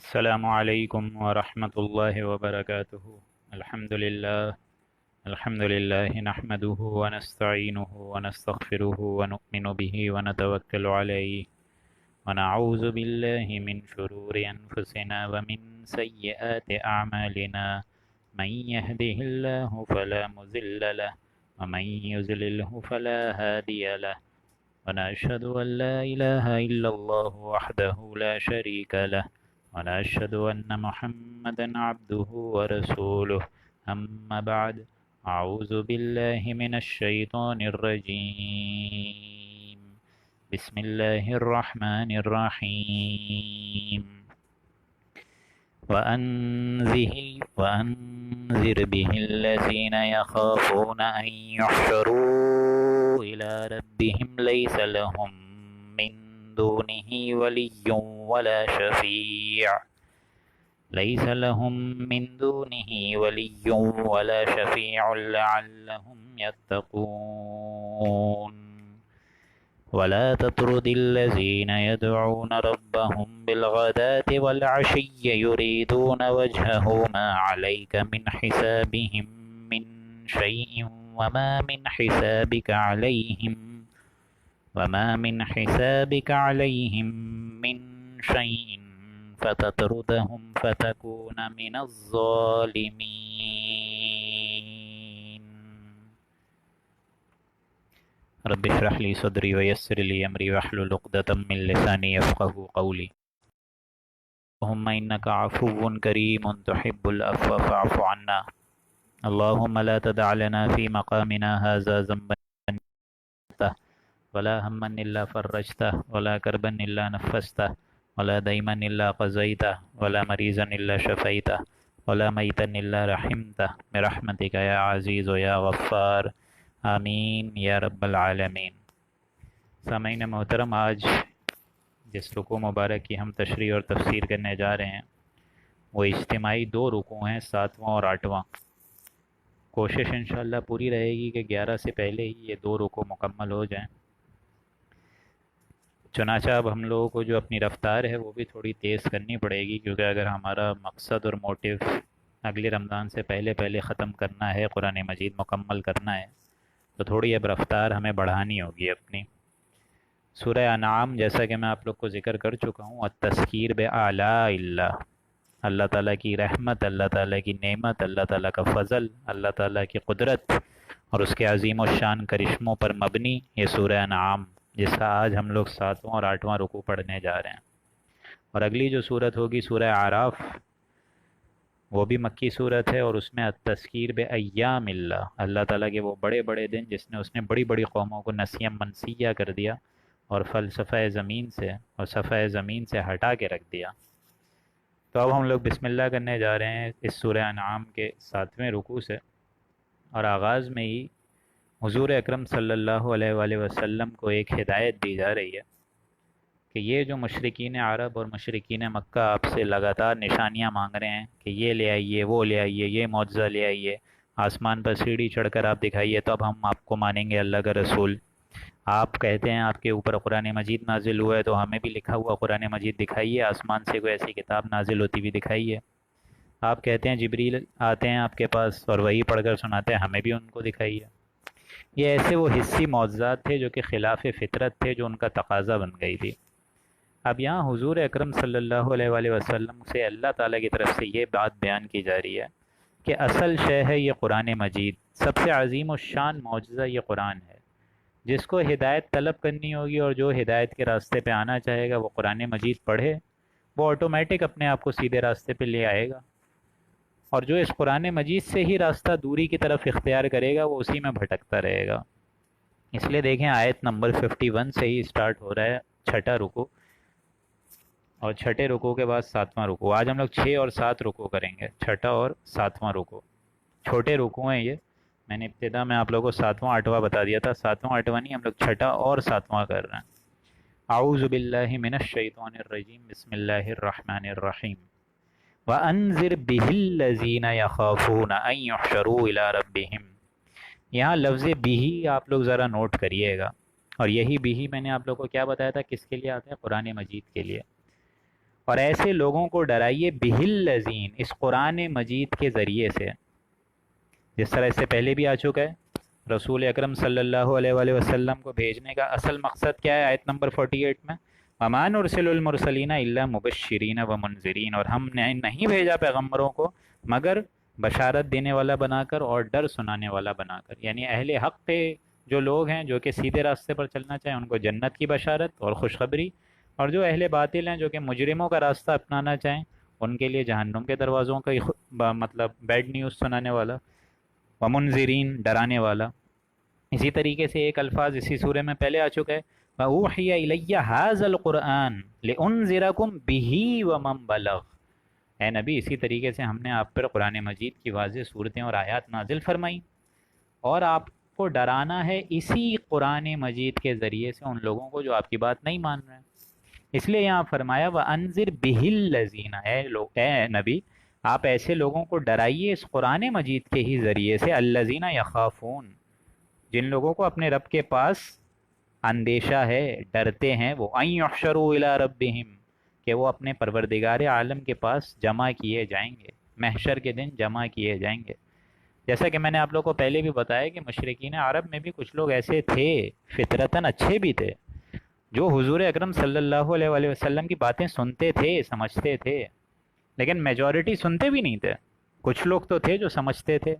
السلام علیکم ورحمۃ اللہ وبرکاتہ۔ الحمد للہ نحمده ونستعینه ونستغفره ونؤمن به ونتوکل علیہ ونعوذ باللہ من شرور انفسنا ومن سیئات اعمالنا، من يهده اللہ فلا مضل له ومن يضلله فلا هادی له، ونشهد ان لا الہ الا اللہ وحده لا شریک له، ونشهد أن محمدا عبده ورسوله، أما بعد، أعوذ بالله من الشيطان الرجيم، بسم الله الرحمن الرحيم، وأنذر به الذين يخافون أن يحشروا إلى ربهم ليس لهم من دونه ولي ولا شفيع ليس لهم من دونه ولي ولا شفيع لعلهم يتقون، ولا تطرد الذين يدعون ربهم بالغداة والعشي يريدون وجهه ما عليك من حسابهم من شيء وما من حسابك عليهم من شيء فتطردهم فتكون من الظالمين۔ رب اشرح لي صدري ويسر لي أمري واحلل عقدة من لساني يفقهوا قولي۔ اللهم إنك عفو كريم تحب العفو فاعف عنا، اللهم لا تدع لنا في مقامنا هذا ذنبا ولا هما إلا فرجته ولا كربا إلا نفسته ولا ديما إلا قضيته ولا مريضا إلا شفيته ولا ميتا إلا رحمته برحمتك يا عزيز يا غفار، آمین یا رب العالمین۔ سامعین محترم، آج جس رکوع مبارک کی ہم تشریح اور تفسیر کرنے جا رہے ہیں وہ اجتماعی دو رکوع ہیں، 7واں اور 8واں۔ کوشش انشاءاللہ پوری رہے گی کہ 11 سے پہلے ہی یہ دو رکوع مکمل ہو جائیں۔ چنانچہ اب ہم لوگوں کو جو اپنی رفتار ہے وہ بھی تھوڑی تیز کرنی پڑے گی، کیونکہ اگر ہمارا مقصد اور موٹیو اگلے رمضان سے پہلے ختم کرنا ہے، قرآن مجید مکمل کرنا ہے، تو تھوڑی اب رفتار ہمیں بڑھانی ہوگی اپنی۔ سورہ انعام جیسا کہ میں آپ لوگ کو ذکر کر چکا ہوں، التذکیر بآلاء اللہ، اللہ تعالیٰ کی رحمت، اللہ تعالیٰ کی نعمت، اللہ تعالیٰ کا فضل، اللہ تعالیٰ کی قدرت اور اس کے عظیم الشان کرشموں پر مبنی یہ سورہ انعام، جس کا آج ہم لوگ 7واں اور 8واں رکوع پڑھنے جا رہے ہیں۔ اور اگلی جو صورت ہوگی سورہ اعراف، وہ بھی مکی صورت ہے، اور اس میں التذکیر بایام اللہ، اللہ تعالیٰ کے وہ بڑے بڑے دن جس نے اس نے بڑی بڑی قوموں کو نسیہ منسیہ کر دیا اور فلسفہ زمین سے اور صفحہ زمین سے ہٹا کے رکھ دیا۔ تو اب ہم لوگ بسم اللہ کرنے جا رہے ہیں اس سورہ انعام کے 7ویں رکوع سے، اور آغاز میں ہی حضور اکرم صلی اللہ علیہ وآلہ وسلم کو ایک ہدایت دی جا رہی ہے کہ یہ جو مشرکین عرب اور مشرکین مکہ آپ سے لگاتار نشانیاں مانگ رہے ہیں کہ یہ لے آئیے، وہ لے آئیے، یہ معجزہ لے آئیے، آسمان پر سیڑھی چڑھ کر آپ دکھائیے تب ہم آپ کو مانیں گے اللہ کا رسول۔ آپ کہتے ہیں آپ کے اوپر قرآن مجید نازل ہوا ہے تو ہمیں بھی لکھا ہوا قرآن مجید دکھائیے، آسمان سے کوئی ایسی کتاب نازل ہوتی بھی دکھائیے۔ آپ کہتے ہیں جبریل آتے ہیں آپ کے پاس اور وہی پڑھ کر سناتے ہیں، ہمیں بھی ان کو دکھائیے۔ یہ ایسے وہ حسی معجزات تھے جو کہ خلاف فطرت تھے، جو ان کا تقاضا بن گئی تھی۔ اب یہاں حضور اکرم صلی اللہ علیہ وآلہ وسلم سے اللہ تعالیٰ کی طرف سے یہ بات بیان کی جا رہی ہے کہ اصل شے ہے یہ قرآن مجید، سب سے عظیم الشان معجزہ یہ قرآن ہے۔ جس کو ہدایت طلب کرنی ہوگی اور جو ہدایت کے راستے پہ آنا چاہے گا وہ قرآن مجید پڑھے، وہ آٹومیٹک اپنے آپ کو سیدھے راستے پہ لے آئے گا، اور جو اس قرآن مجید سے ہی راستہ دوری کی طرف اختیار کرے گا وہ اسی میں بھٹکتا رہے گا۔ اس لیے دیکھیں آیت نمبر 51 سے ہی سٹارٹ ہو رہا ہے 6واں رکوع، اور 6 رکوع کے بعد 7واں رکوع۔ آج ہم لوگ 6 اور 7 رکوع کریں گے، 6 اور 7واں رکوع۔ چھوٹے رکوع ہیں یہ، میں نے ابتدا میں آپ لوگوں کو 7واں 8واں بتا دیا تھا، 7واں 8واں نہیں، ہم لوگ 6 اور 7واں کر رہے ہیں۔ اعوذ باللہ من الشیطان الرجیم، بسم اللہ الرحمن الرحیم۔ وَأَنذِرْ بِهِ الَّذِينَ يَخَافُونَ أَن يُحْشَرُوا إِلَىٰ رَبِّهِمْ، یہاں لفظ بھی آپ لوگ ذرا نوٹ کریے گا، اور یہی بھی میں نے آپ لوگوں کو کیا بتایا تھا کس کے لیے آتا ہے؟ قرآن مجید کے لیے۔ اور ایسے لوگوں کو ڈرائیے بہل لذین، اس قرآن مجید کے ذریعے سے، جس طرح اس سے پہلے بھی آ چکا ہے۔ رسول اکرم صلی اللہ علیہ وآلہ وسلم کو بھیجنے کا اصل مقصد کیا ہے؟ آیت نمبر 48 میں وَمَا نُرْسِلُ الْمُرْسَلِينَ إِلَّا مُبَشِّرِينَ وَمُنذِرِينَ، اور ہم نے نہیں بھیجا پیغمبروں کو مگر بشارت دینے والا بنا کر اور ڈر سنانے والا بنا کر، یعنی اہل حق کے جو لوگ ہیں جو کہ سیدھے راستے پر چلنا چاہیں ان کو جنت کی بشارت اور خوشخبری، اور جو اہل باطل ہیں جو کہ مجرموں کا راستہ اپنانا چاہیں ان کے لیے جہنم کے دروازوں کا مطلب بیڈ نیوز سنانے والا، ومنذرین ڈرانے والا۔ اسی طریقے سے ایک الفاظ اسی سورہ میں پہلے آ چکا ہے وَأُوحِيَ إِلَيَّ هَذَا الْقُرْآنُ لِأُنذِرَكُم بِهِ وَمَن بَلَغَ، اے نبی اسی طریقے سے ہم نے آپ پر قرآن مجید کی واضح صورتیں اور آیات نازل فرمائیں اور آپ کو ڈرانا ہے اسی قرآن مجید کے ذریعے سے ان لوگوں کو جو آپ کی بات نہیں مان رہے ہیں۔ اس لیے یہاں فرمایا وَأَنذِرْ بِهِ الَّذِينَ، اے نبی آپ ایسے لوگوں کو ڈرائیے اس قرآن مجید کے ہی ذریعے سے الَّذِينَ يَخَافُونَ، جن لوگوں کو اپنے رب کے پاس اندیشہ ہے، ڈرتے ہیں وہ، أَن يُحْشَرُوا إِلَىٰ رَبِّهِمْ، کہ وہ اپنے پروردگار عالم کے پاس جمع کیے جائیں گے، محشر کے دن جمع کیے جائیں گے۔ جیسا کہ میں نے آپ لوگوں کو پہلے بھی بتایا کہ مشرکین عرب میں بھی کچھ لوگ ایسے تھے فطرتاً اچھے بھی تھے جو حضور اکرم صلی اللہ علیہ وآلہ وسلم کی باتیں سنتے تھے، سمجھتے تھے، لیکن میجورٹی سنتے بھی نہیں تھے۔ کچھ لوگ تو تھے جو سمجھتے تھے۔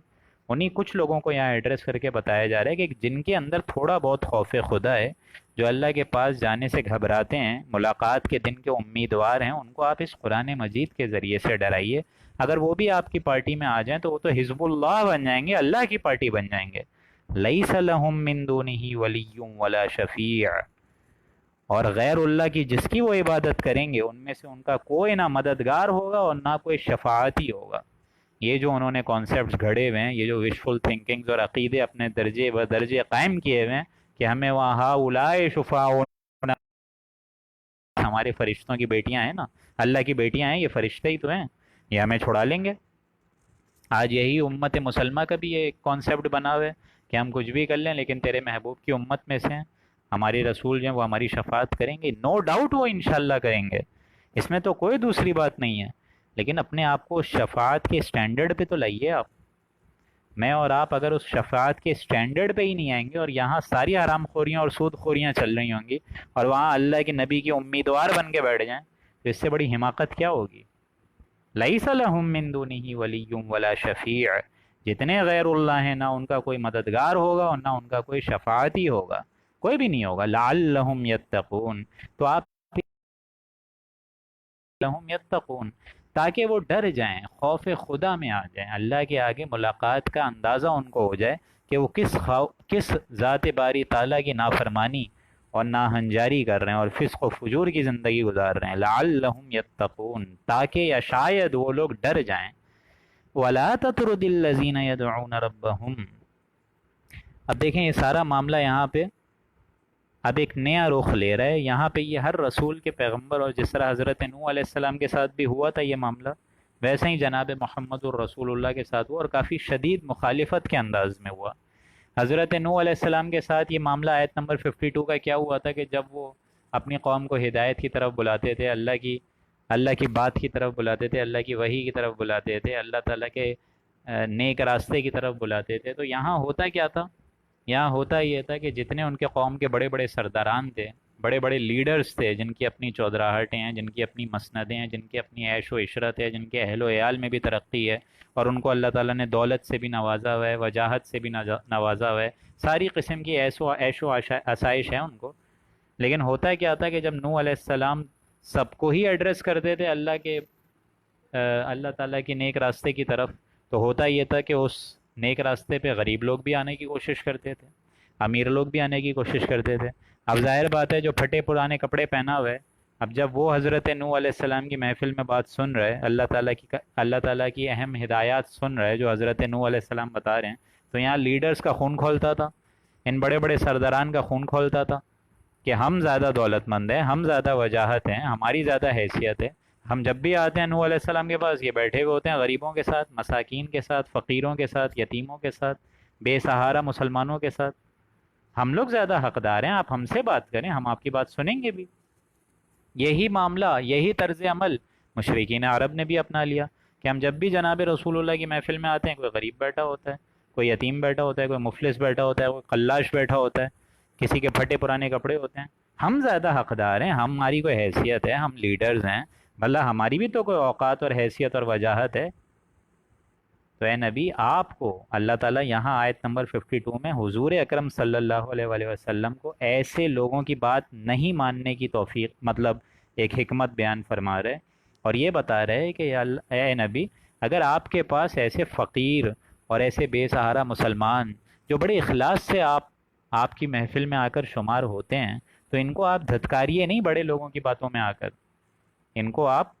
انہی کچھ لوگوں کو یہاں ایڈریس کر کے بتایا جا رہا ہے کہ جن کے اندر تھوڑا بہت خوف خدا ہے، جو اللہ کے پاس جانے سے گھبراتے ہیں، ملاقات کے دن کے امیدوار ہیں، ان کو آپ اس قرآن مجید کے ذریعے سے ڈرائیے۔ اگر وہ بھی آپ کی پارٹی میں آ جائیں تو وہ تو حزب اللہ بن جائیں گے، اللہ کی پارٹی بن جائیں گے۔ لیس لہم من دونہ ولی ولا شفیع، اور غیر اللہ کی جس کی وہ عبادت کریں گے ان میں سے ان کا کوئی نہ مددگار ہوگا اور نہ کوئی شفاعتی ہوگا۔ یہ جو انہوں نے کانسیپٹس گھڑے ہوئے ہیں، یہ جو وشفل تھنکنگز اور عقیدے اپنے درجے بدرجے قائم کیے ہوئے ہیں کہ ہمیں وہاں ہؤلاء شفاعنا، ہمارے فرشتوں کی بیٹیاں ہیں نا، اللہ کی بیٹیاں ہیں، یہ فرشتے ہی تو ہیں، یہ ہمیں چھڑا لیں گے۔ آج یہی امت مسلمہ کا بھی ایک کانسیپٹ بنا ہوا ہے کہ ہم کچھ بھی کر لیں لیکن تیرے محبوب کی امت میں سے ہیں، ہماری رسول جو ہیں وہ ہماری شفاعت کریں گے، نو ڈاؤٹ وہ انشاءاللہ کریں گے، اس میں تو کوئی دوسری بات نہیں ہے، لیکن اپنے آپ کو شفاعت کے سٹینڈرڈ پہ تو لائیے آپ۔ میں اور آپ اگر اس شفاعت کے سٹینڈرڈ پہ ہی نہیں آئیں گے اور یہاں ساری حرام خوریاں اور سود خوریاں چل رہی ہوں گی اور وہاں اللہ کے نبی کے امیدوار بن کے بیٹھ جائیں تو اس سے بڑی حماقت کیا ہوگی؟ لیس لہم من دونہ ولی ولا شفیع، جتنے غیر اللہ ہیں نہ ان کا کوئی مددگار ہوگا اور نہ ان کا کوئی شفاعتی ہوگا، کوئی بھی نہیں ہوگا۔ لعلہم یتقون، تو آپ لہم یتقون، تاکہ وہ ڈر جائیں، خوف خدا میں آ جائیں، اللہ کے آگے ملاقات کا اندازہ ان کو ہو جائے کہ وہ کس ذات باری تعالیٰ کی نافرمانی اور ناہنجاری کر رہے ہیں اور فسق و فجور کی زندگی گزار رہے ہیں۔ لعلہم یتقون، تاکہ یا شاید وہ لوگ ڈر جائیں۔ وَلَا تَطْرُدِ الَّذِينَ يَدْعُونَ رَبَّهُمْ، اب دیکھیں یہ سارا معاملہ یہاں پہ اب ایک نیا رخ لے رہا ہے۔ یہاں پہ یہ ہر رسول کے پیغمبر، اور جس طرح حضرت نوح علیہ السلام کے ساتھ بھی ہوا تھا یہ معاملہ، ویسے ہی جناب محمد الرسول اللہ کے ساتھ ہوا اور کافی شدید مخالفت کے انداز میں ہوا۔ حضرت نوح علیہ السلام کے ساتھ یہ معاملہ آیت نمبر 52 کا کیا ہوا تھا کہ جب وہ اپنی قوم کو ہدایت کی طرف بلاتے تھے، اللہ کی بات کی طرف بلاتے تھے، اللہ کی وحی کی طرف بلاتے تھے، اللہ تعالیٰ کے نیک راستے کی طرف بلاتے تھے، تو یہاں ہوتا کیا تھا؟ یہاں ہوتا یہ تھا کہ جتنے ان کے قوم کے بڑے بڑے سرداران تھے، بڑے بڑے لیڈرز تھے، جن کی اپنی چودراہٹیں ہیں، جن کی اپنی مسندیں ہیں، جن کی اپنی عیش و عشرت ہے، جن کے اہل و عیال میں بھی ترقی ہے، اور ان کو اللہ تعالیٰ نے دولت سے بھی نوازا ہوا ہے، وجاہت سے بھی نوازا ہوا ہے، ساری قسم کی عیش و آسائش ہے ان کو، لیکن ہوتا کیا تھا کہ جب نوح علیہ السلام سب کو ہی ایڈریس کرتے تھے اللہ تعالیٰ کی نیک راستے کی طرف، تو ہوتا یہ تھا کہ اس نیک راستے پہ غریب لوگ بھی آنے کی کوشش کرتے تھے، امیر لوگ بھی آنے کی کوشش کرتے تھے۔ اب ظاہر بات ہے جو پھٹے پرانے کپڑے پہنا ہوئے، اب جب وہ حضرت نوح علیہ السلام کی محفل میں بات سن رہے، اللہ تعالیٰ کی اہم ہدایات سن رہے جو حضرت نوح علیہ السلام بتا رہے ہیں، تو یہاں لیڈرز کا خون کھولتا تھا، ان بڑے بڑے سرداران کا خون کھولتا تھا کہ ہم زیادہ دولت مند ہیں، ہم زیادہ وجاہت ہیں، ہماری زیادہ حیثیت ہے۔ ہم جب بھی آتے ہیں نوح علیہ السلام کے پاس، یہ بیٹھے ہوئے ہوتے ہیں غریبوں کے ساتھ، مساکین کے ساتھ، فقیروں کے ساتھ، یتیموں کے ساتھ، بے سہارا مسلمانوں کے ساتھ۔ ہم لوگ زیادہ حقدار ہیں، آپ ہم سے بات کریں، ہم آپ کی بات سنیں گے بھی۔ یہی معاملہ، یہی طرز عمل مشرکین عرب نے بھی اپنا لیا کہ ہم جب بھی جناب رسول اللہ کی محفل میں آتے ہیں، کوئی غریب بیٹھا ہوتا ہے، کوئی یتیم بیٹھا ہوتا ہے، کوئی مفلس بیٹھا ہوتا ہے، کوئی قلاش بیٹھا ہوتا ہے، کسی کے پھٹے پرانے کپڑے ہوتے ہیں، ہم زیادہ حقدار ہیں، ہماری کوئی حیثیت ہے، ہم لیڈرز ہیں، بھلا ہماری بھی تو کوئی اوقات اور حیثیت اور وجاہت ہے۔ تو اے نبی، آپ کو اللہ تعالیٰ یہاں آیت نمبر 52 میں حضور اکرم صلی اللہ علیہ وآلہ وسلم کو ایسے لوگوں کی بات نہیں ماننے کی توفیق، مطلب ایک حکمت بیان فرما رہے، اور یہ بتا رہے کہ اے نبی، اگر آپ کے پاس ایسے فقیر اور ایسے بے سہارا مسلمان جو بڑے اخلاص سے آپ کی محفل میں آ کر شمار ہوتے ہیں، تو ان کو آپ دھتکاریے نہیں بڑے لوگوں کی باتوں میں آ کر، ان کو آپ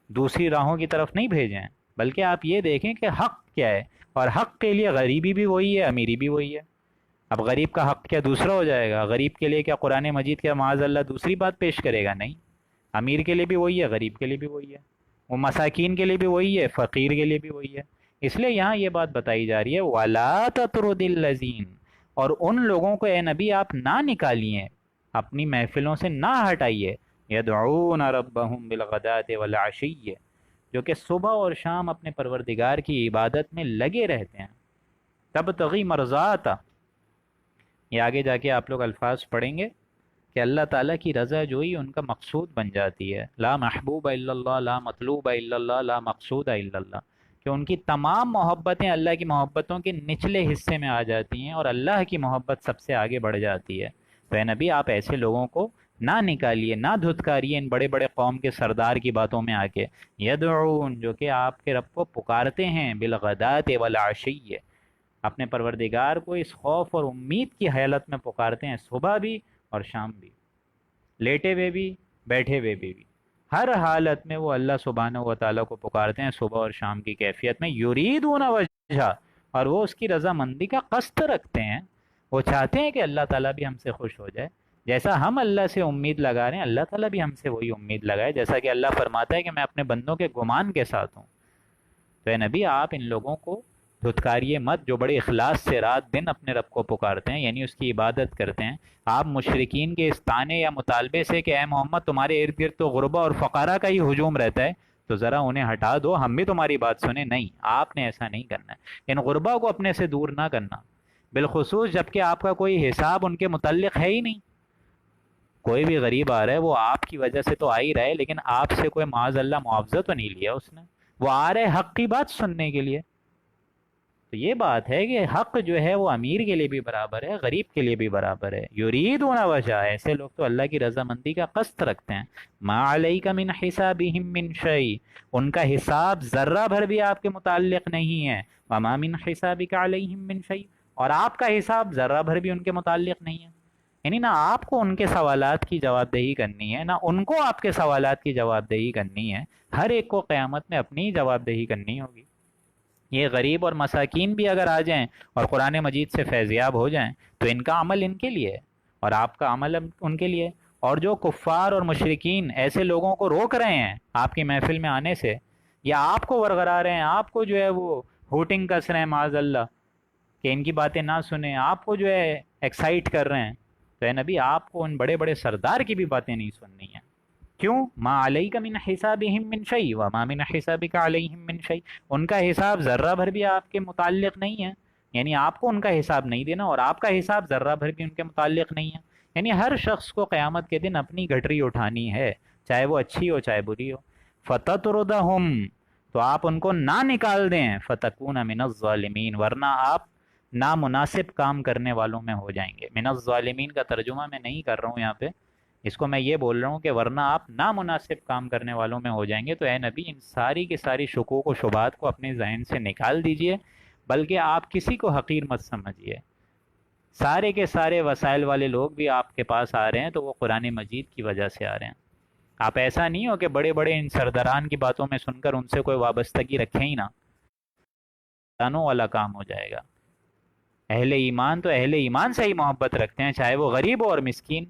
دوسری راہوں کی طرف نہیں بھیجیں، بلکہ آپ یہ دیکھیں کہ حق کیا ہے، اور حق کے لیے غریبی بھی وہی ہے، امیری بھی وہی ہے۔ اب غریب کا حق کیا دوسرا ہو جائے گا؟ غریب کے لیے کیا قرآن مجید کیا معاذ اللہ دوسری بات پیش کرے گا؟ نہیں، امیر کے لیے بھی وہی ہے، غریب کے لیے بھی وہی ہے، وہ مساکین کے لیے بھی وہی ہے، فقیر کے لیے بھی وہی ہے۔ اس لیے یہاں یہ بات بتائی جا رہی ہے وَلَا تَطْرُدِ الَّذِينَ، اور ان لوگوں کو اے نبی آپ نہ نکالیے، اپنی محفلوں سے نہ ہٹائیے، يَدْعُونَ رَبَّهُمْ بِالْغَدَاةِ وَالْعَشِيِّ، جو کہ صبح اور شام اپنے پروردگار کی عبادت میں لگے رہتے ہیں۔ تبتغی مرضات، یہ آگے جا کے آپ لوگ الفاظ پڑھیں گے کہ اللہ تعالیٰ کی رضا جوئی ان کا مقصود بن جاتی ہے۔ لا محبوب الا اللہ، لا مطلوب الا اللہ، لا مقصود الا اللہ، کہ ان کی تمام محبتیں اللہ کی محبتوں کے نچلے حصے میں آ جاتی ہیں، اور اللہ کی محبت سب سے آگے بڑھ جاتی ہے۔ تو اے نبی، آپ ایسے لوگوں کو نہ نکالیے، نہ دھتکاریے ان بڑے بڑے قوم کے سردار کی باتوں میں آ کے، یدعون، جو کہ آپ کے رب کو پکارتے ہیں، بالغداۃ والعشی، اپنے پروردگار کو اس خوف اور امید کی حالت میں پکارتے ہیں، صبح بھی اور شام بھی، لیٹے ہوئے بھی، بیٹھے ہوئے بھی، ہر حالت میں وہ اللہ سبحانہ و تعالیٰ کو پکارتے ہیں صبح اور شام کی کیفیت میں، یریدون وجہ، اور وہ اس کی رضامندی کا قصد رکھتے ہیں، وہ چاہتے ہیں کہ اللہ تعالیٰ بھی ہم سے خوش ہو جائے، جیسا ہم اللہ سے امید لگا رہے ہیں اللہ تعالیٰ بھی ہم سے وہی امید لگائے، جیسا کہ اللہ فرماتا ہے کہ میں اپنے بندوں کے گمان کے ساتھ ہوں۔ تو اے نبی، آپ ان لوگوں کو دھتکاریے مت جو بڑے اخلاص سے رات دن اپنے رب کو پکارتے ہیں، یعنی اس کی عبادت کرتے ہیں۔ آپ مشرکین کے اس طانے یا مطالبے سے کہ اے محمد تمہارے ارد گرد تو غربا اور فقراء کا ہی ہجوم رہتا ہے، تو ذرا انہیں ہٹا دو، ہم بھی تمہاری بات سنیں، نہیں، آپ نے ایسا نہیں کرنا ہے، ان غربا کو اپنے سے دور نہ کرنا، بالخصوص جب کہ آپ کا کوئی حساب ان کے متعلق ہے ہی نہیں۔ کوئی بھی غریب آ رہا ہے، وہ آپ کی وجہ سے تو آ ہی رہا ہے، لیکن آپ سے کوئی معاذ اللہ معاوضہ تو نہیں لیا اس نے، وہ آ رہے حق کی بات سننے کے لیے۔ تو یہ بات ہے کہ حق جو ہے وہ امیر کے لیے بھی برابر ہے، غریب کے لیے بھی برابر ہے۔ یریدون وجہ، ایسے لوگ تو اللہ کی رضامندی کا قصد رکھتے ہیں۔ ما علیک من حسابہم من شیء، ان کا حساب ذرہ بھر بھی آپ کے متعلق نہیں ہے۔ وما من حسابک علیہم من شیء، اور آپ کا حساب ذرہ بھر بھی ان کے متعلق نہیں ہے، یعنی نہ آپ کو ان کے سوالات کی جواب دہی کرنی ہے، نہ ان کو آپ کے سوالات کی جواب دہی کرنی ہے، ہر ایک کو قیامت میں اپنی جواب دہی کرنی ہوگی۔ یہ غریب اور مساکین بھی اگر آ جائیں اور قرآن مجید سے فیضیاب ہو جائیں تو ان کا عمل ان کے لیے ہے، اور آپ کا عمل ان کے لیے، اور جو کفار اور مشرکین ایسے لوگوں کو روک رہے ہیں آپ کی محفل میں آنے سے، یا آپ کو ورغرا رہے ہیں، آپ کو جو ہے وہ ہوٹنگ کس رہے ہیں معاذ اللہ کہ ان کی باتیں نہ سنیں، آپ کو جو ہے ایکسائٹ کر رہے ہیں، تو اے نبی، آپ کو ان بڑے بڑے سردار کی بھی باتیں نہیں سننی ہیں۔ کیوں؟ ما علیک من حسابہم من شیء وما من حسابک علیہم من شیء، ان کا حساب ذرہ بھر بھی آپ کے متعلق نہیں ہے، یعنی آپ کو ان کا حساب نہیں دینا، اور آپ کا حساب ذرہ بھر بھی ان کے متعلق نہیں ہے، یعنی ہر شخص کو قیامت کے دن اپنی گٹری اٹھانی ہے، چاہے وہ اچھی ہو چاہے بری ہو۔ فتطردہم، تو آپ ان کو نہ نکال دیں، فتکون من الظالمین، ورنہ آپ نامناسب کام کرنے والوں میں ہو جائیں گے۔ من الظالمین کا ترجمہ میں نہیں کر رہا ہوں یہاں پہ، اس کو میں یہ بول رہا ہوں کہ ورنہ آپ نامناسب کام کرنے والوں میں ہو جائیں گے۔ تو اے نبی، ان ساری کی ساری شکوک و شبہات کو اپنے ذہن سے نکال دیجئے، بلکہ آپ کسی کو حقیر مت سمجھیے، سارے کے سارے وسائل والے لوگ بھی آپ کے پاس آ رہے ہیں تو وہ قرآن مجید کی وجہ سے آ رہے ہیں۔ آپ ایسا نہیں ہو کہ بڑے بڑے ان سرداران کی باتوں میں سن کر ان سے کوئی وابستگی رکھیں ہی نہ، دانوں والا کام ہو جائے گا۔ اہل ایمان تو اہل ایمان سے ہی محبت رکھتے ہیں، چاہے وہ غریب ہو اور مسکین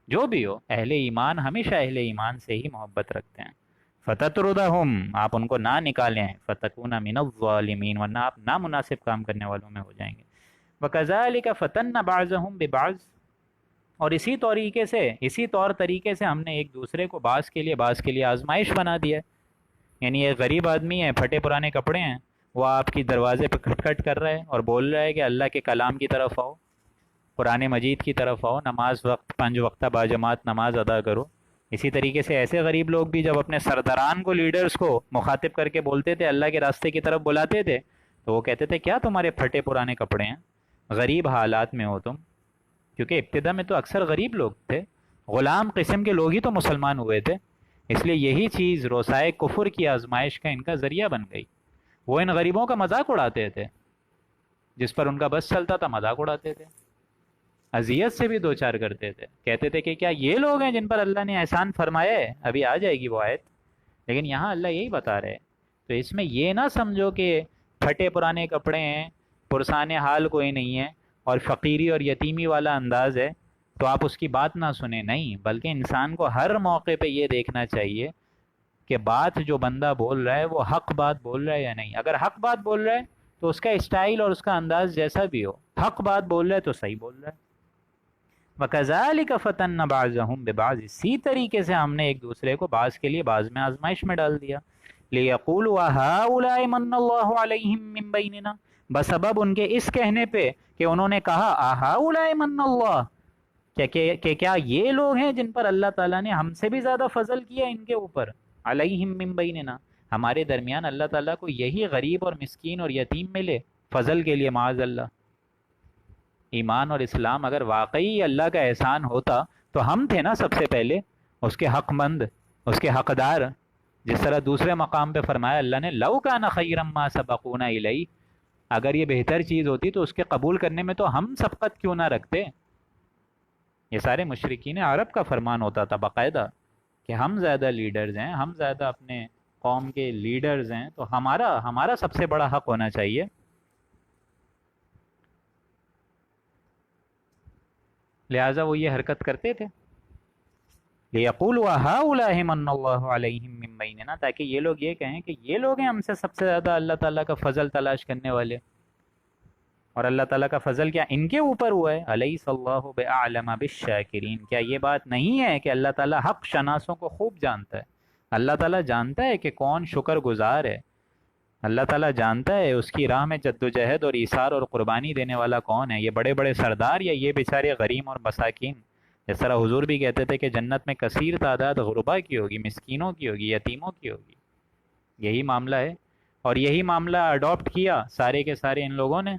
جو بھی ہو، اہل ایمان ہمیشہ اہل ایمان سے ہی محبت رکھتے ہیں۔ فتطردہم، آپ ان کو نہ نکالیں، فتکون من الظالمین، ورنہ آپ نامناسب کام کرنے والوں میں ہو جائیں گے۔ وکذالک فتنا بعضهم ببعض، اور اسی طور طریقے سے ہم نے ایک دوسرے کو بعض کے لیے آزمائش بنا دیا ہے۔ یعنی ایک غریب آدمی ہے، پھٹے پرانے کپڑے ہیں، وہ آپ کی دروازے پہ کھٹ کھٹ کر رہا ہے اور بول رہا ہے کہ اللہ کے کلام کی طرف آؤ، قرآن مجید کی طرف آؤ، نماز وقت 5 وقتہ باجماعت نماز ادا کرو۔ اسی طریقے سے ایسے غریب لوگ بھی جب اپنے سرداران کو، لیڈرز کو مخاطب کر کے بولتے تھے، اللہ کے راستے کی طرف بلاتے تھے، تو وہ کہتے تھے کیا تمہارے پھٹے پرانے کپڑے ہیں، غریب حالات میں ہو تم؟ کیونکہ ابتدا میں تو اکثر غریب لوگ تھے، غلام قسم کے لوگ ہی تو مسلمان ہوئے تھے، اس لیے یہی چیز روسائے کفر کی آزمائش کا ان کا ذریعہ بن گئی۔ وہ ان غریبوں کا مذاق اڑاتے تھے، جس پر ان کا بس چلتا تھا مذاق اڑاتے تھے، اذیت سے بھی دو چار کرتے تھے، کہتے تھے کہ کیا یہ لوگ ہیں جن پر اللہ نے احسان فرمایا ہے؟ ابھی آ جائے گی وہ آیت، لیکن یہاں اللہ یہی بتا رہے ہیں۔ تو اس میں یہ نہ سمجھو کہ پھٹے پرانے کپڑے ہیں، پرسان حال کوئی نہیں ہے اور فقیری اور یتیمی والا انداز ہے تو آپ اس کی بات نہ سنیں، نہیں، بلکہ انسان کو ہر موقع پہ یہ دیکھنا چاہیے کہ بات جو بندہ بول رہا ہے وہ حق بات بول رہا ہے یا نہیں۔ اگر حق بات بول رہا ہے تو اس کا اسٹائل اور اس کا انداز جیسا بھی ہو، حق بات بول رہا ہے تو صحیح بول رہا ہے۔ وَكَذَلِكَ فَتَنَّ بَعْضَهُمْ بِبَعْضٍ، اسی طریقے سے ہم نے ایک دوسرے کو بعض کے لیے بعض میں آزمائش میں ڈال دیا۔ لِيَقُولُوا أَهَٰؤُلَاءِ مَنَّ اللَّهُ عَلَيْهِم مِّن بَيْنِنَا، بسبب ان کے اس کہنے پہ کہ انہوں نے کہا أَهَٰؤُلَاءِ مَنَّ اللَّهُ، کہ کیا یہ لوگ ہیں جن پر اللہ تعالیٰ نے ہم سے بھی زیادہ فضل کیا ان کے اوپر، علیہم من بیننا، ہمارے درمیان اللہ تعالیٰ کو یہی غریب اور مسکین اور یتیم ملے فضل کے لیے، معاذ اللہ۔ ایمان اور اسلام اگر واقعی اللہ کا احسان ہوتا تو ہم تھے نا سب سے پہلے اس کے حق مند، اس کے حقدار، جس طرح دوسرے مقام پہ فرمایا اللہ نے لو کان خیرا ما سبقونا الیہ، اگر یہ بہتر چیز ہوتی تو اس کے قبول کرنے میں تو ہم سبقت کیوں نہ رکھتے۔ یہ سارے مشرکین عرب کا فرمان ہوتا تھا باقاعدہ کہ ہم زیادہ لیڈرز ہیں، ہم زیادہ اپنے قوم کے لیڈرز ہیں، تو ہمارا سب سے بڑا حق ہونا چاہیے۔ لہٰذا وہ یہ حرکت کرتے تھے، لِيَقُولُوا هَٰؤُلَاءِ مَنَّ اللَّهُ عَلَيْهِم مِّن بَيْنِنَا، تاکہ یہ لوگ یہ کہیں کہ یہ لوگ ہیں ہم سے سب سے زیادہ اللہ تعالیٰ کا فضل تلاش کرنے والے، اور اللہ تعالیٰ کا فضل کیا ان کے اوپر ہوا ہے۔ أَلَيْسَ اللَّهُ بِأَعْلَمَ بِالشَّاكِرِينَ، کیا یہ بات نہیں ہے کہ اللہ تعالیٰ حق شناسوں کو خوب جانتا ہے؟ اللہ تعالیٰ جانتا ہے کہ کون شکر گزار ہے، اللہ تعالیٰ جانتا ہے اس کی راہ میں جدوجہد اور ایثار اور قربانی دینے والا کون ہے، یہ بڑے بڑے سردار یا یہ بیچارے غریب اور مساکین؟ جس طرح حضور بھی کہتے تھے کہ جنت میں کثیر تعداد غربا کی ہوگی، مسکینوں کی ہوگی، یتیموں کی ہوگی۔ یہی معاملہ ہے، اور یہی معاملہ اڈاپٹ کیا سارے کے سارے ان لوگوں نے،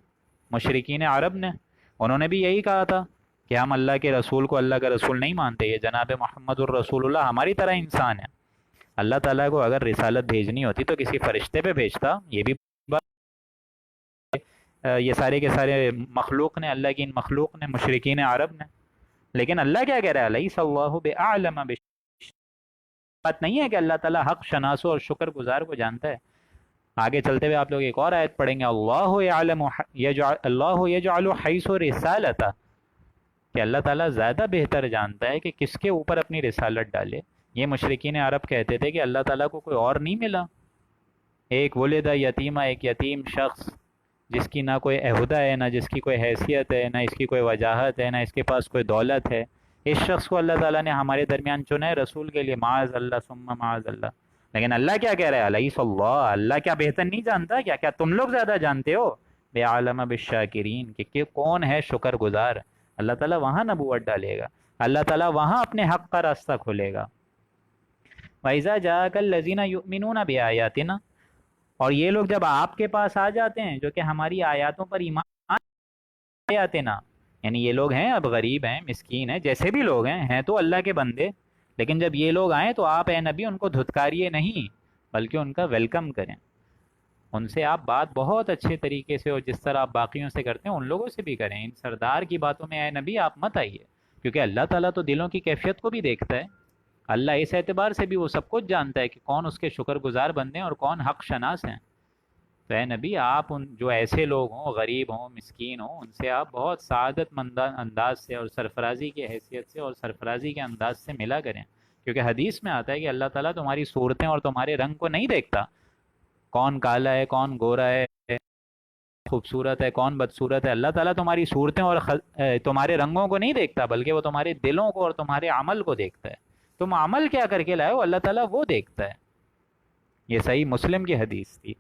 مشرکین عرب نے۔ انہوں نے بھی یہی کہا تھا کہ ہم اللہ کے رسول کو اللہ کا رسول نہیں مانتے، یہ جناب محمد الرسول اللہ ہماری طرح انسان ہے۔ اللہ تعالیٰ کو اگر رسالت بھیجنی ہوتی تو کسی فرشتے پہ بھیجتا، یہ بھی بات یہ سارے کے سارے مخلوق نے، اللہ کی ان مخلوق نے، مشرکین عرب نے۔ لیکن اللہ کیا کہہ رہا ہے، الیس اللہ بأعلم بات نہیں ہے کہ اللہ تعالیٰ حق شناسوں اور شکر گزار کو جانتا ہے۔ آگے چلتے ہوئے آپ لوگ ایک اور آیت پڑھیں گے، اللہ یعلم اللہ یجعل حیث رسالتہ، کہ اللہ تعالیٰ زیادہ بہتر جانتا ہے کہ کس کے اوپر اپنی رسالت ڈالے۔ یہ مشرکین عرب کہتے تھے کہ اللہ تعالیٰ کو کوئی اور نہیں ملا، ایک ولدہ یتیمہ، ایک یتیم شخص جس کی نہ کوئی عہدہ ہے، نہ جس کی کوئی حیثیت ہے، نہ اس کی کوئی وجاہت ہے، نہ اس کے پاس کوئی دولت ہے، اس شخص کو اللہ تعالیٰ نے ہمارے درمیان چنا ہے رسول کے لیے، معاذ اللہ ثم معاذ اللہ۔ لیکن اللہ کیا کہہ رہا ہے، الیس اللہ، اللہ کیا بہتر نہیں جانتا؟ کیا تم لوگ زیادہ جانتے ہو؟ بِعَالَمَ بِالشَّاكِرِينَ، کہ کون ہے شکر گزار۔ اللہ تعالیٰ وہاں نبوت ڈالے گا، اللہ تعالیٰ وہاں اپنے حق کا راستہ کھولے گا۔ وَإِذَا جَاءَكَ الَّذِينَ يُؤْمِنُونَ بِآيَاتِنَا، اور یہ لوگ جب آپ کے پاس آ جاتے ہیں جو کہ ہماری آیاتوں پر ایمان، آیاتنا یعنی یہ لوگ ہیں اب غریب ہیں، مسکین ہیں، جیسے بھی لوگ ہیں تو اللہ کے بندے، لیکن جب یہ لوگ آئیں تو آپ اے نبی ان کو دھتکاریے نہیں بلکہ ان کا ویلکم کریں، ان سے آپ بات بہت اچھے طریقے سے، اور جس طرح آپ باقیوں سے کرتے ہیں ان لوگوں سے بھی کریں۔ ان سردار کی باتوں میں اے نبی آپ مت آئیے، کیونکہ اللہ تعالیٰ تو دلوں کی کیفیت کو بھی دیکھتا ہے، اللہ اس اعتبار سے بھی وہ سب کچھ جانتا ہے کہ کون اس کے شکر گزار بندے ہیں اور کون حق شناس ہیں۔ تو اے نبی آپ ان جو ایسے لوگ ہوں، غریب ہوں، مسکین ہوں، ان سے آپ بہت سعادت مند انداز سے اور سرفرازی کی حیثیت سے اور سرفرازی کے انداز سے ملا کریں، کیونکہ حدیث میں آتا ہے کہ اللہ تعالیٰ تمہاری صورتیں اور تمہارے رنگ کو نہیں دیکھتا، کون کالا ہے، کون گورا ہے، خوبصورت ہے کون بدصورت ہے؟ اللہ تعالیٰ تمہاری صورتیں اور تمہارے رنگوں کو نہیں دیکھتا، بلکہ وہ تمہارے دلوں کو اور تمہارے عمل کو دیکھتا ہے۔ تم عمل کیا کر کے لائے ہو، اللہ تعالیٰ وہ دیکھتا ہے۔ یہ صحیح مسلم کی حدیث تھی۔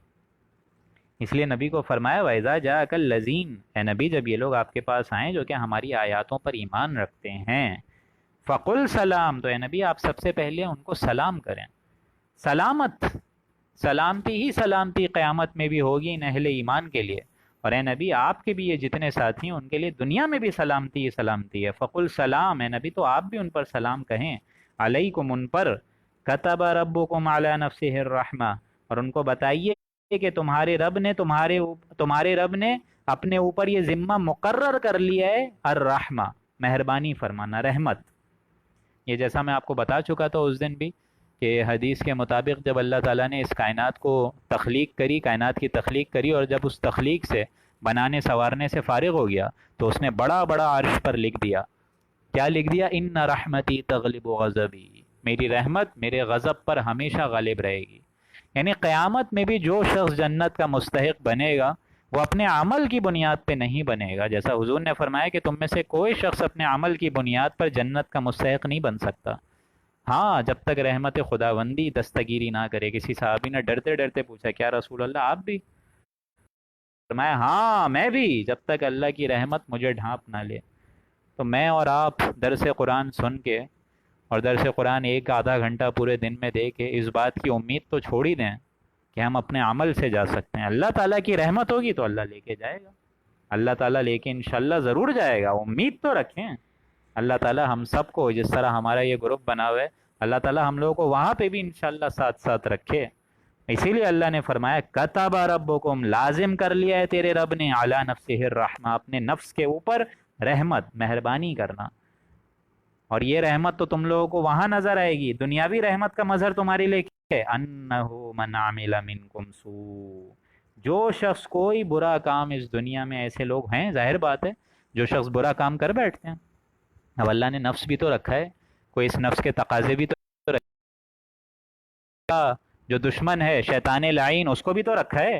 اس لیے نبی کو فرمایا وَإِذَا جَاءَكَ الَّذِينَ، اے نبی جب یہ لوگ آپ کے پاس آئیں جو کہ ہماری آیاتوں پر ایمان رکھتے ہیں، فَقُلْ سلام، تو اے نبی آپ سب سے پہلے ان کو سلام کریں۔ سلامت، سلامتی ہی سلامتی قیامت میں بھی ہوگی ان اہل ایمان کے لیے، اور اے نبی آپ کے بھی یہ جتنے ساتھی ہیں ان کے لیے دنیا میں بھی سلامتی ہی سلامتی ہے۔ فَقُلْ سلام، اے نبی تو آپ بھی ان پر سلام کہیں، علیکم ان پر، کتب ربکم علی نفسہ الرحمہ، اور ان کو بتائیے کہ تمہارے رب نے اپنے اوپر یہ ذمہ مقرر کر لیا ہے، الرحمہ مہربانی فرمانا، رحمت۔ یہ جیسا میں آپ کو بتا چکا تھا اس دن بھی کہ حدیث کے مطابق جب اللہ تعالیٰ نے اس کائنات کو تخلیق کری، کائنات کی تخلیق کری، اور جب اس تخلیق سے بنانے سنوارنے سے فارغ ہو گیا تو اس نے بڑا بڑا عرش پر لکھ دیا، کیا لکھ دیا؟ ان رحمتی تغلب غضبی، میری رحمت میرے غضب پر ہمیشہ غالب رہے گی۔ یعنی قیامت میں بھی جو شخص جنت کا مستحق بنے گا وہ اپنے عمل کی بنیاد پہ نہیں بنے گا، جیسا حضور نے فرمایا کہ تم میں سے کوئی شخص اپنے عمل کی بنیاد پر جنت کا مستحق نہیں بن سکتا، ہاں جب تک رحمت خداوندی دستگیری نہ کرے۔ کسی صحابی نے ڈرتے ڈرتے پوچھا کیا رسول اللہ آپ بھی؟ فرمایا ہاں میں بھی، جب تک اللہ کی رحمت مجھے ڈھانپ نہ لے۔ تو میں اور آپ درس قرآن سن کے اور درس قرآن ایک آدھا گھنٹہ پورے دن میں دے کے اس بات کی امید تو چھوڑ ہی دیں کہ ہم اپنے عمل سے جا سکتے ہیں۔ اللہ تعالیٰ کی رحمت ہوگی تو اللہ لے کے جائے گا، اللہ تعالیٰ لے کے انشاءاللہ ضرور جائے گا، امید تو رکھیں۔ اللہ تعالیٰ ہم سب کو، جس طرح ہمارا یہ گروپ بنا ہوا ہے، اللہ تعالیٰ ہم لوگوں کو وہاں پہ بھی انشاءاللہ ساتھ ساتھ رکھے۔ اسی لیے اللہ نے فرمایا کتب ربکم، لازم کر لیا ہے تیرے رب نے، علی نفسہ الرحمہ، اپنے نفس کے اوپر رحمت، مہربانی کرنا۔ اور یہ رحمت تو تم لوگوں کو وہاں نظر آئے گی، دنیاوی رحمت کا مظہر تمہارے لیے کیا ہے؟ انہ من عمل منکم سوء، جو شخص کوئی برا کام، اس دنیا میں ایسے لوگ ہیں ظاہر بات ہے جو شخص برا کام کر بیٹھتے ہیں۔ اب اللہ نے نفس بھی تو رکھا ہے، کوئی اس نفس کے تقاضے بھی تو رکھا، جو دشمن ہے شیطان لعین اس کو بھی تو رکھا ہے۔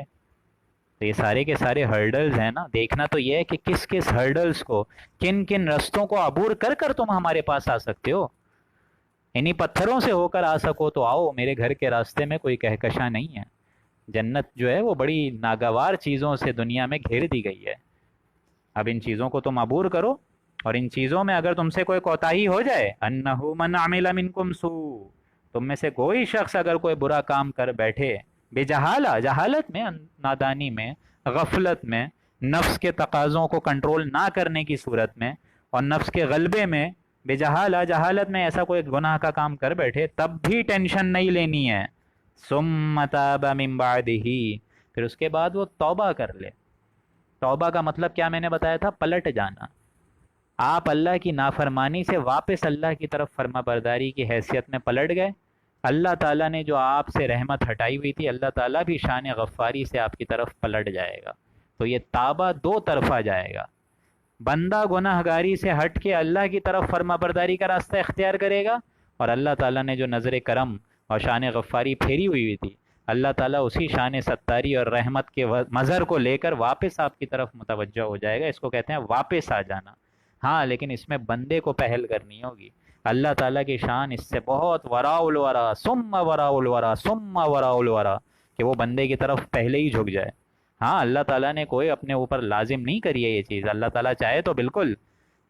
تو یہ سارے کے سارے ہرڈلز ہیں نا، دیکھنا تو یہ ہے کہ کس کس ہرڈلز کو، کن کن رستوں کو عبور کر کر تم ہمارے پاس آ سکتے ہو۔ انہی پتھروں سے ہو کر آ سکو تو آؤ، میرے گھر کے راستے میں کوئی کہکشاں نہیں ہے۔ جنت جو ہے وہ بڑی ناگوار چیزوں سے دنیا میں گھیر دی گئی ہے، اب ان چیزوں کو تم عبور کرو، اور ان چیزوں میں اگر تم سے کوئی کوتاہی ہو جائے، انہو من عمل منکم سوء، تم میں سے کوئی شخص اگر کوئی برا کام کر بیٹھے، بے جہالہ، جہالت میں، نادانی میں، غفلت میں، نفس کے تقاضوں کو کنٹرول نہ کرنے کی صورت میں، اور نفس کے غلبے میں، بے جہالہ، جہالت میں ایسا کوئی گناہ کا کام کر بیٹھے، تب بھی ٹینشن نہیں لینی ہے۔ ثم تاب من بعدہ، پھر اس کے بعد وہ توبہ کر لے۔ توبہ کا مطلب کیا میں نے بتایا تھا؟ پلٹ جانا۔ آپ اللہ کی نافرمانی سے واپس اللہ کی طرف فرما برداری کی حیثیت میں پلٹ گئے، اللہ تعالیٰ نے جو آپ سے رحمت ہٹائی ہوئی تھی، اللہ تعالیٰ بھی شان غفاری سے آپ کی طرف پلٹ جائے گا۔ تو یہ توبہ دو طرفہ جائے گا، بندہ گناہ گاری سے ہٹ کے اللہ کی طرف فرما برداری کا راستہ اختیار کرے گا، اور اللہ تعالیٰ نے جو نظر کرم اور شان غفاری پھیری ہوئی تھی، اللہ تعالیٰ اسی شان ستاری اور رحمت کے مظہر کو لے کر واپس آپ کی طرف متوجہ ہو جائے گا۔ اس کو کہتے ہیں واپس آ جانا۔ ہاں لیکن اس میں بندے کو پہل کرنی ہوگی۔ اللہ تعالیٰ کی شان اس سے بہت وراء الورا، ثم وراء الورا، ثم وراء الورا، کہ وہ بندے کی طرف پہلے ہی جھک جائے۔ ہاں اللہ تعالیٰ نے کوئی اپنے اوپر لازم نہیں کری ہے یہ چیز، اللہ تعالیٰ چاہے تو بالکل،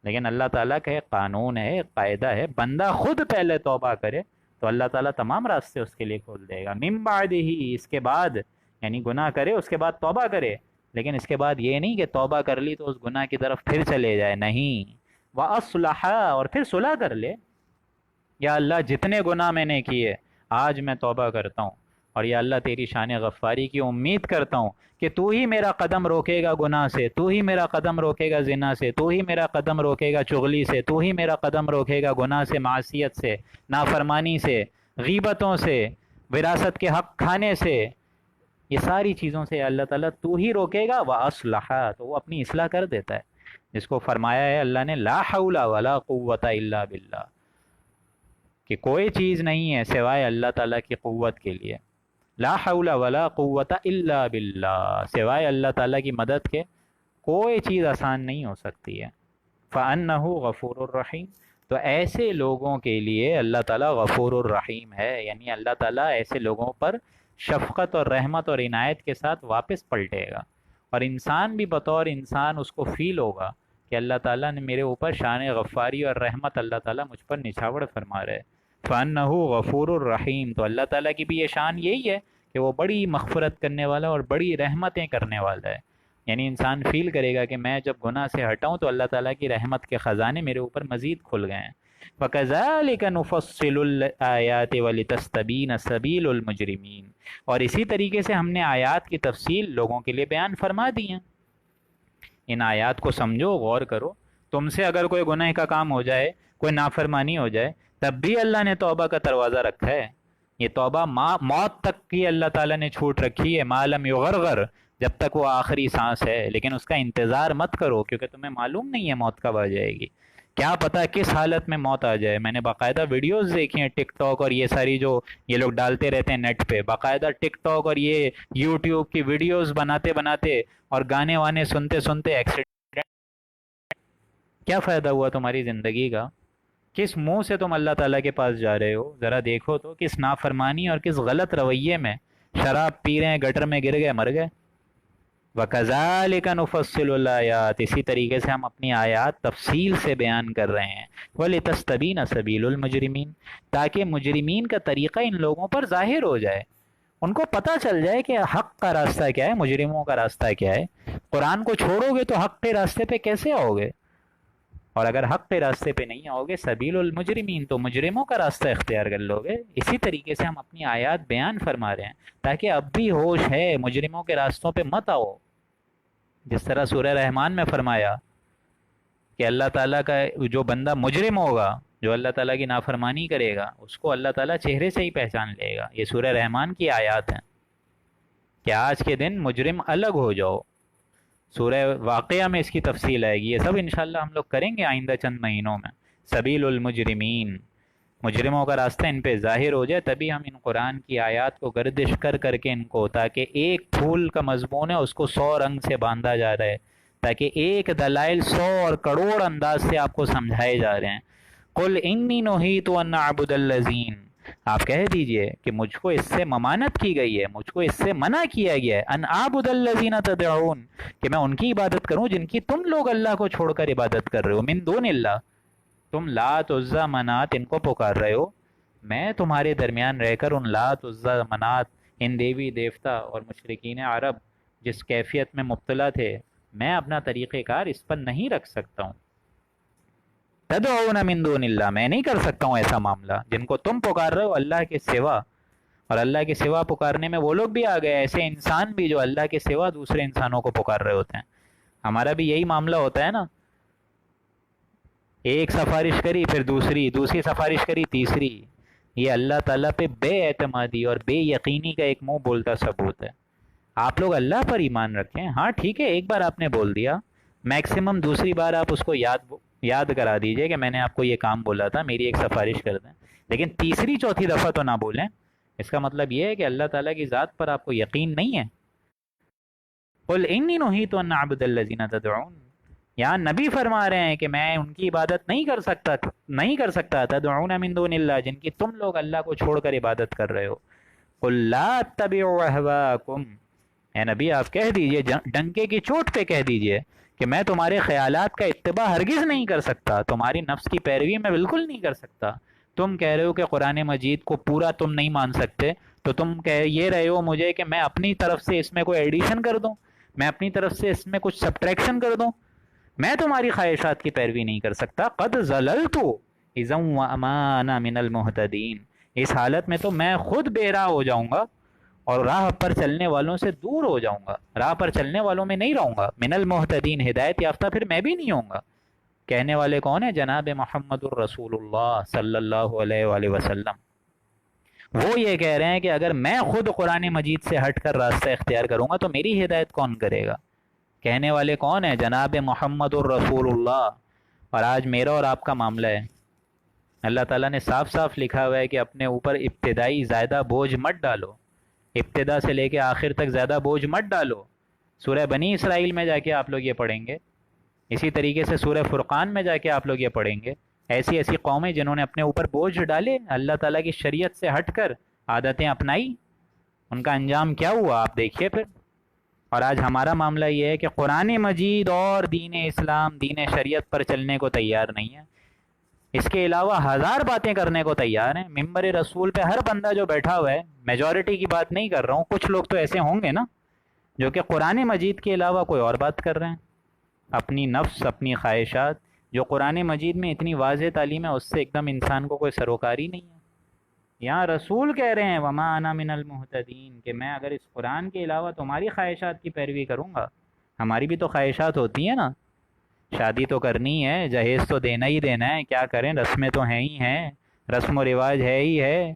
لیکن اللہ تعالیٰ کا ایک قانون ہے، ایک قاعدہ ہے، بندہ خود پہلے توبہ کرے تو اللہ تعالیٰ تمام راستے اس کے لیے کھول دے گا۔ من بعد ہی، اس کے بعد، یعنی گناہ کرے اس کے بعد توبہ کرے، لیکن اس کے بعد یہ نہیں کہ توبہ کر لی تو اس گناہ کی طرف پھر چلے جائے، نہیں، وَأَصْلَحَ، اور پھر صلح کر لے، یا اللہ جتنے گناہ میں نے کیے آج میں توبہ کرتا ہوں، اور یا اللہ تیری شان غفاری کی امید کرتا ہوں کہ تو ہی میرا قدم روکے گا گناہ سے، تو ہی میرا قدم روکے گا زنا سے، تو ہی میرا قدم روکے گا چغلی سے، تو ہی میرا قدم روکے گا گناہ سے، معصیت سے، نافرمانی سے، غیبتوں سے، وراثت کے حق کھانے سے، یہ ساری چیزوں سے اللہ تعالیٰ تو ہی روکے گا۔ وَأَصْلَحَ، تو وہ اپنی اصلاح کر دیتا ہے، جس کو فرمایا ہے اللہ نے لا حول ولا قوت الا باللہ، کہ کوئی چیز نہیں ہے سوائے اللہ تعالیٰ کی قوت کے لیے۔ لا حول ولا قوت الا باللہ، سوائے اللہ تعالیٰ کی مدد کے کوئی چیز آسان نہیں ہو سکتی ہے۔ فَأَنَّهُ غفور الرحیم، تو ایسے لوگوں کے لیے اللہ تعالیٰ غفور الرحیم ہے، یعنی اللہ تعالیٰ ایسے لوگوں پر شفقت اور رحمت اور عنایت کے ساتھ واپس پلٹے گا، اور انسان بھی بطور انسان اس کو فیل ہوگا کہ اللہ تعالیٰ نے میرے اوپر شان غفاری اور رحمت اللہ تعالیٰ مجھ پر نچھاور فرما رہے۔ فَأَنَّهُ غفور الرحیم، تو اللہ تعالیٰ کی بھی یہ شان یہی ہے کہ وہ بڑی مغفرت کرنے والا اور بڑی رحمتیں کرنے والا ہے، یعنی انسان فیل کرے گا کہ میں جب گناہ سے ہٹاؤں تو اللہ تعالیٰ کی رحمت کے خزانے میرے اوپر مزید کھل گئے ہیں۔ وَكَذَلِكَ نُفَصِّلُ الْآيَاتِ وَلِتَسْتَبِينَ سَبِيلُ الْمُجْرِمِينَ، اور اسی طریقے سے ہم نے آیات کی تفصیل لوگوں کے لیے بیان فرما دی ہیں۔ ان آیات کو سمجھو، غور کرو۔ تم سے اگر کوئی گناہ کا کام ہو جائے، کوئی نافرمانی ہو جائے، تب بھی اللہ نے توبہ کا دروازہ رکھا ہے۔ یہ توبہ موت تک کی اللہ تعالیٰ نے چھوٹ رکھی ہے، ما لم یغرغر، جب تک وہ آخری سانس ہے، لیکن اس کا انتظار مت کرو، کیونکہ تمہیں معلوم نہیں ہے موت کب آ جائے گی، کیا پتہ کس حالت میں موت آ جائے۔ میں نے باقاعدہ ویڈیوز دیکھی ہیں ٹک ٹاک اور یہ ساری جو یہ لوگ ڈالتے رہتے ہیں نیٹ پہ، باقاعدہ ٹک ٹاک اور یہ یوٹیوب کی ویڈیوز بناتے بناتے اور گانے وانے سنتے سنتے ایکسیڈنٹ۔ کیا فائدہ ہوا تمہاری زندگی کا؟ کس منہ سے تم اللہ تعالیٰ کے پاس جا رہے ہو؟ ذرا دیکھو تو، کس نافرمانی اور کس غلط رویے میں، شراب پی رہے ہیں، گٹر میں گر گئے، مر گئے۔ وَكَذَلِكَ نُفَصِّلُ الْآيَاتِ، اسی طریقے سے ہم اپنی آیات تفصیل سے بیان کر رہے ہیں۔ وَلِتَسْتَبِينَ سَبِيلُ الْمُجْرِمِينَ، تاکہ مجرمین کا طریقہ ان لوگوں پر ظاہر ہو جائے، ان کو پتہ چل جائے کہ حق کا راستہ کیا ہے، مجرموں کا راستہ کیا ہے۔ قرآن کو چھوڑو گے تو حق کے راستے پہ کیسے آؤ گے؟ اور اگر حق کے راستے پہ نہیں آؤ گے، سبیل المجرمین، تو مجرموں کا راستہ اختیار کر لو گے۔ اسی طریقے سے ہم اپنی آیات بیان فرما رہے ہیں تاکہ اب بھی ہوش ہے، مجرموں کے راستوں پہ مت آؤ۔ جس طرح سورہ رحمان میں فرمایا کہ اللہ تعالیٰ کا جو بندہ مجرم ہوگا، جو اللہ تعالیٰ کی نافرمانی کرے گا، اس کو اللہ تعالیٰ چہرے سے ہی پہچان لے گا۔ یہ سورہ رحمان کی آیات ہیں کہ آج کے دن مجرم الگ ہو جاؤ۔ سورہ واقعہ میں اس کی تفصیل آئے گی، یہ سب انشاءاللہ ہم لوگ کریں گے آئندہ چند مہینوں میں۔ سبیل المجرمین، مجرموں کا راستہ ان پہ ظاہر ہو جائے، تبھی ہم ان قرآن کی آیات کو گردش کر کر کے ان کو، تاکہ ایک پھول کا مضمون ہے اس کو 100 رنگ سے باندھا جا رہا ہے، تاکہ ایک دلائل 100 اور کروڑ انداز سے آپ کو سمجھائے جا رہے ہیں۔ قل انی نہیت ان اعبد الذین، آپ کہہ دیجئے کہ مجھ کو اس سے ممانت کی گئی ہے، مجھ کو اس سے منع کیا گیا ہے، ان اعبد الذین تدعون، کہ میں ان کی عبادت کروں جن کی تم لوگ اللہ کو چھوڑ کر عبادت کر رہے ہو، من دون اللہ، تم لات عزا منات ان کو پکار رہے ہو، میں تمہارے درمیان رہ کر ان لات عزا منات، ان دیوی دیوتا اور مشرکین عرب جس کیفیت میں مبتلا تھے، میں اپنا طریقہ کار اس پر نہیں رکھ سکتا ہوں۔ تدعون من دون اللہ، میں نہیں کر سکتا ہوں ایسا معاملہ، جن کو تم پکار رہے ہو اللہ کے سوا، اور اللہ کے سوا پکارنے میں وہ لوگ بھی آ گئے، ایسے انسان بھی جو اللہ کے سوا دوسرے انسانوں کو پکار رہے ہوتے ہیں۔ ہمارا بھی یہی معاملہ ہوتا ہے نا، ایک سفارش کری پھر دوسری سفارش کری تیسری، یہ اللہ تعالیٰ پہ بے اعتمادی اور بے یقینی کا ایک منہ بولتا ثبوت ہے۔ آپ لوگ اللہ پر ایمان رکھیں، ہاں ٹھیک ہے، ایک بار آپ نے بول دیا، میکسیمم دوسری بار آپ اس کو یاد کرا دیجئے کہ میں نے آپ کو یہ کام بولا تھا، میری ایک سفارش کر دیں، لیکن تیسری چوتھی دفعہ تو نہ بولیں۔ اس کا مطلب یہ ہے کہ اللہ تعالیٰ کی ذات پر آپ کو یقین نہیں ہے۔ قل انی نہیت ان اعبد الذین تدعون، یہاں نبی فرما رہے ہیں کہ میں ان کی عبادت نہیں کر سکتا تدعون من دون اللہ، جن کی تم لوگ اللہ کو چھوڑ کر عبادت کر رہے ہو۔ قل لا اتبع اہواکم، اے نبی آپ کہہ دیجئے، ڈنکے کی چوٹ پہ کہہ دیجئے کہ میں تمہارے خیالات کا اتباع ہرگز نہیں کر سکتا، تمہاری نفس کی پیروی میں بالکل نہیں کر سکتا۔ تم کہہ رہے ہو کہ قرآن مجید کو پورا تم نہیں مان سکتے، تو تم کہہ یہ رہے ہو مجھے کہ میں اپنی طرف سے اس میں کوئی ایڈیشن کر دوں، میں اپنی طرف سے اس میں کچھ سبٹریکشن کر دوں، میں تمہاری خواہشات کی پیروی نہیں کر سکتا۔ قد ضللت اذا وما انا من المہتدین، اس حالت میں تو میں خود بے راہ ہو جاؤں گا اور راہ پر چلنے والوں سے دور ہو جاؤں گا، راہ پر چلنے والوں میں نہیں رہوں گا۔ من المہتدین، ہدایت یافتہ پھر میں بھی نہیں ہوں گا۔ کہنے والے کون ہیں؟ جناب محمد الرسول اللہ صلی اللہ علیہ وآلہ وسلم۔ وہ یہ کہہ رہے ہیں کہ اگر میں خود قرآن مجید سے ہٹ کر راستہ اختیار کروں گا تو میری ہدایت کون کرے گا؟ کہنے والے کون ہیں؟ جناب محمد الرسول اللہ۔ اور آج میرا اور آپ کا معاملہ ہے، اللہ تعالیٰ نے صاف صاف لکھا ہوا ہے کہ اپنے اوپر ابتدائی زائدہ بوجھ مت ڈالو، ابتدا سے لے کے آخر تک زیادہ بوجھ مت ڈالو. سورہ بنی اسرائیل میں جا کے آپ لوگ یہ پڑھیں گے، اسی طریقے سے سورہ فرقان میں جا کے آپ لوگ یہ پڑھیں گے. ایسی ایسی قومیں جنہوں نے اپنے اوپر بوجھ ڈالے، اللہ تعالیٰ کی شریعت سے ہٹ کر عادتیں اپنائی، ان کا انجام کیا ہوا آپ دیکھیے پھر. اور آج ہمارا معاملہ یہ ہے کہ قرآن مجید اور دین اسلام، دین شریعت پر چلنے کو تیار نہیں ہے، اس کے علاوہ ہزار باتیں کرنے کو تیار ہیں. ممبر رسول پہ ہر بندہ جو بیٹھا ہوا ہے، میجورٹی کی بات نہیں کر رہا ہوں، کچھ لوگ تو ایسے ہوں گے نا جو کہ قرآن مجید کے علاوہ کوئی اور بات کر رہے ہیں. اپنی نفس، اپنی خواہشات، جو قرآن مجید میں اتنی واضح تعلیم ہے اس سے ایک دم انسان کو کوئی سروکاری نہیں ہے. یہاں رسول کہہ رہے ہیں وما انا من المہتدین، کہ میں اگر اس قرآن کے علاوہ تمہاری خواہشات کی پیروی کروں گا. ہماری بھی تو خواہشات ہوتی ہیں نا، شادی تو کرنی ہے، جہیز تو دینا ہی دینا ہے، کیا کریں، رسمیں تو ہیں ہی ہیں، رسم و رواج ہے ہی ہے.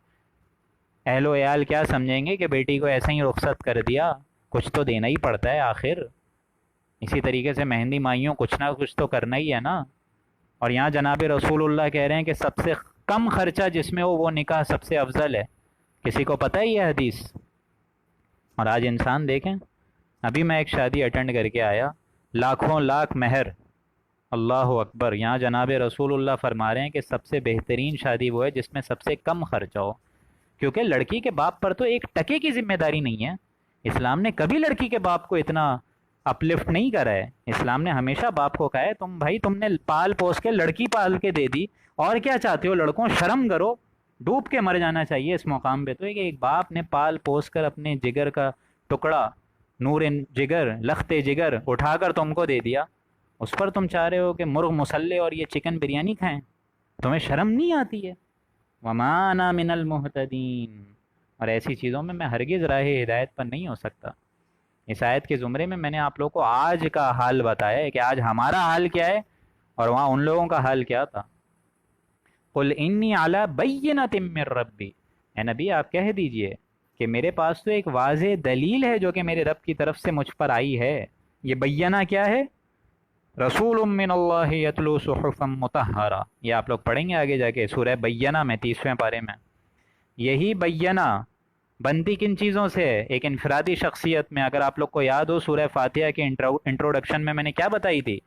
اہل و عیال کیا سمجھیں گے کہ بیٹی کو ایسے ہی رخصت کر دیا، کچھ تو دینا ہی پڑتا ہے آخر. اسی طریقے سے مہندی مائیوں کچھ نہ کچھ تو کرنا ہی ہے نا. اور یہاں جناب رسول اللہ کہہ رہے ہیں کہ سب سے کم خرچہ جس میں ہو وہ نکاح سب سے افضل ہے. کسی کو پتہ ہی ہے حدیث؟ اور آج انسان دیکھیں، ابھی میں ایک شادی اٹینڈ کر کے آیا، لاکھوں لاکھ مہر، اللہ اکبر. یہاں جناب رسول اللہ فرما رہے ہیں کہ سب سے بہترین شادی وہ ہے جس میں سب سے کم خرچہ ہو، کیونکہ لڑکی کے باپ پر تو ایک ٹکے کی ذمہ داری نہیں ہے. اسلام نے کبھی لڑکی کے باپ کو اتنا اپلفٹ نہیں کرا ہے. اسلام نے ہمیشہ باپ کو کہا ہے تم بھائی، تم نے پال پوس کے لڑکی پال کے دے دی، اور کیا چاہتے ہو؟ لڑکوں شرم کرو، ڈوب کے مر جانا چاہیے اس مقام پہ. تو ایک باپ نے پال پوس کر اپنے جگر کا ٹکڑا، نور جگر، لخت جگر اٹھا کر تم کو دے دیا، اس پر تم چاہ رہے ہو کہ مرغ مسلح اور یہ چکن بریانی کھائیں؟ تمہیں شرم نہیں آتی ہے؟ وما انا من المہتدین. اور ایسی چیزوں میں ہرگز راہ ہدایت پر نہیں ہو سکتا. اس آیت کے زمرے میں نے آپ لوگوں کو آج کا حال بتایا ہے کہ آج ہمارا حال کیا ہے اور وہاں ان لوگوں کا حال کیا تھا. قل انی علی بینۃ من ربی، اے نبی آپ کہہ دیجئے کہ میرے پاس تو ایک واضح دلیل ہے جو کہ میرے رب کی طرف سے مجھ پر آئی ہے. یہ بینہ کیا ہے؟ رسول من اللہ یتلو صحفا مطہرہ. یہ آپ لوگ پڑھیں گے آگے جا کے سورہ بینہ میں 30ویں پارے میں. یہی بینہ بنتی کن چیزوں سے ہے؟ ایک انفرادی شخصیت میں. اگر آپ لوگ کو یاد ہو سورہ فاتحہ کے انٹروڈکشن میں نے کیا بتائی تھی؟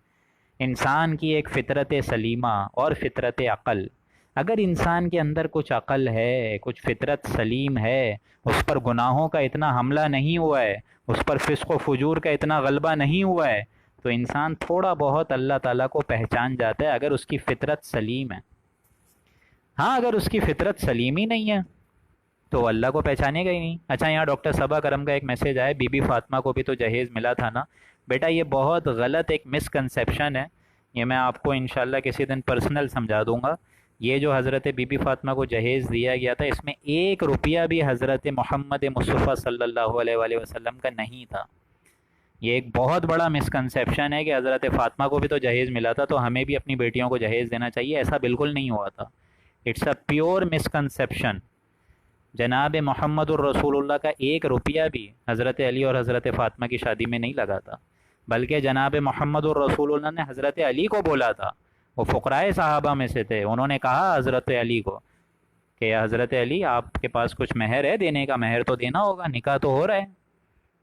انسان کی ایک فطرت سلیمہ اور فطرت عقل. اگر انسان کے اندر کچھ عقل ہے، کچھ فطرت سلیم ہے، اس پر گناہوں کا اتنا حملہ نہیں ہوا ہے، اس پر فسق و فجور کا اتنا غلبہ نہیں ہوا ہے، تو انسان تھوڑا بہت اللہ تعالیٰ کو پہچان جاتا ہے اگر اس کی فطرت سلیم ہے. ہاں اگر اس کی فطرت سلیم ہی نہیں ہے تو اللہ کو پہچانے گا ہی نہیں. اچھا یہاں ڈاکٹر صبا کرم کا ایک میسیج آیا، بی بی فاطمہ کو بھی تو جہیز ملا تھا نا. بیٹا یہ بہت غلط ایک مسکنسیپشن ہے، یہ میں آپ کو انشاءاللہ کسی دن پرسنل سمجھا دوں گا. یہ جو حضرت بی بی فاطمہ کو جہیز دیا گیا تھا اس میں 1 روپیہ بھی حضرت محمد مصطفیٰ صلی اللہ علیہ وآلہ وسلم کا نہیں تھا. یہ ایک بہت بڑا مسکنسیپشن ہے کہ حضرت فاطمہ کو بھی تو جہیز ملا تھا تو ہمیں بھی اپنی بیٹیوں کو جہیز دینا چاہیے. ایسا بالکل نہیں ہوا تھا. It's a pure misconception. جناب محمد الرسول اللہ کا 1 روپیہ بھی حضرت علی اور حضرت فاطمہ کی شادی میں نہیں لگا تھا، بلکہ جناب محمد الرسول اللہ نے حضرت علی کو بولا تھا. وہ فقرائے صحابہ میں سے تھے، انہوں نے کہا حضرت علی کو کہ حضرت علی آپ کے پاس کچھ مہر ہے دینے کا؟ مہر تو دینا ہوگا، نکاح تو ہو رہا ہے.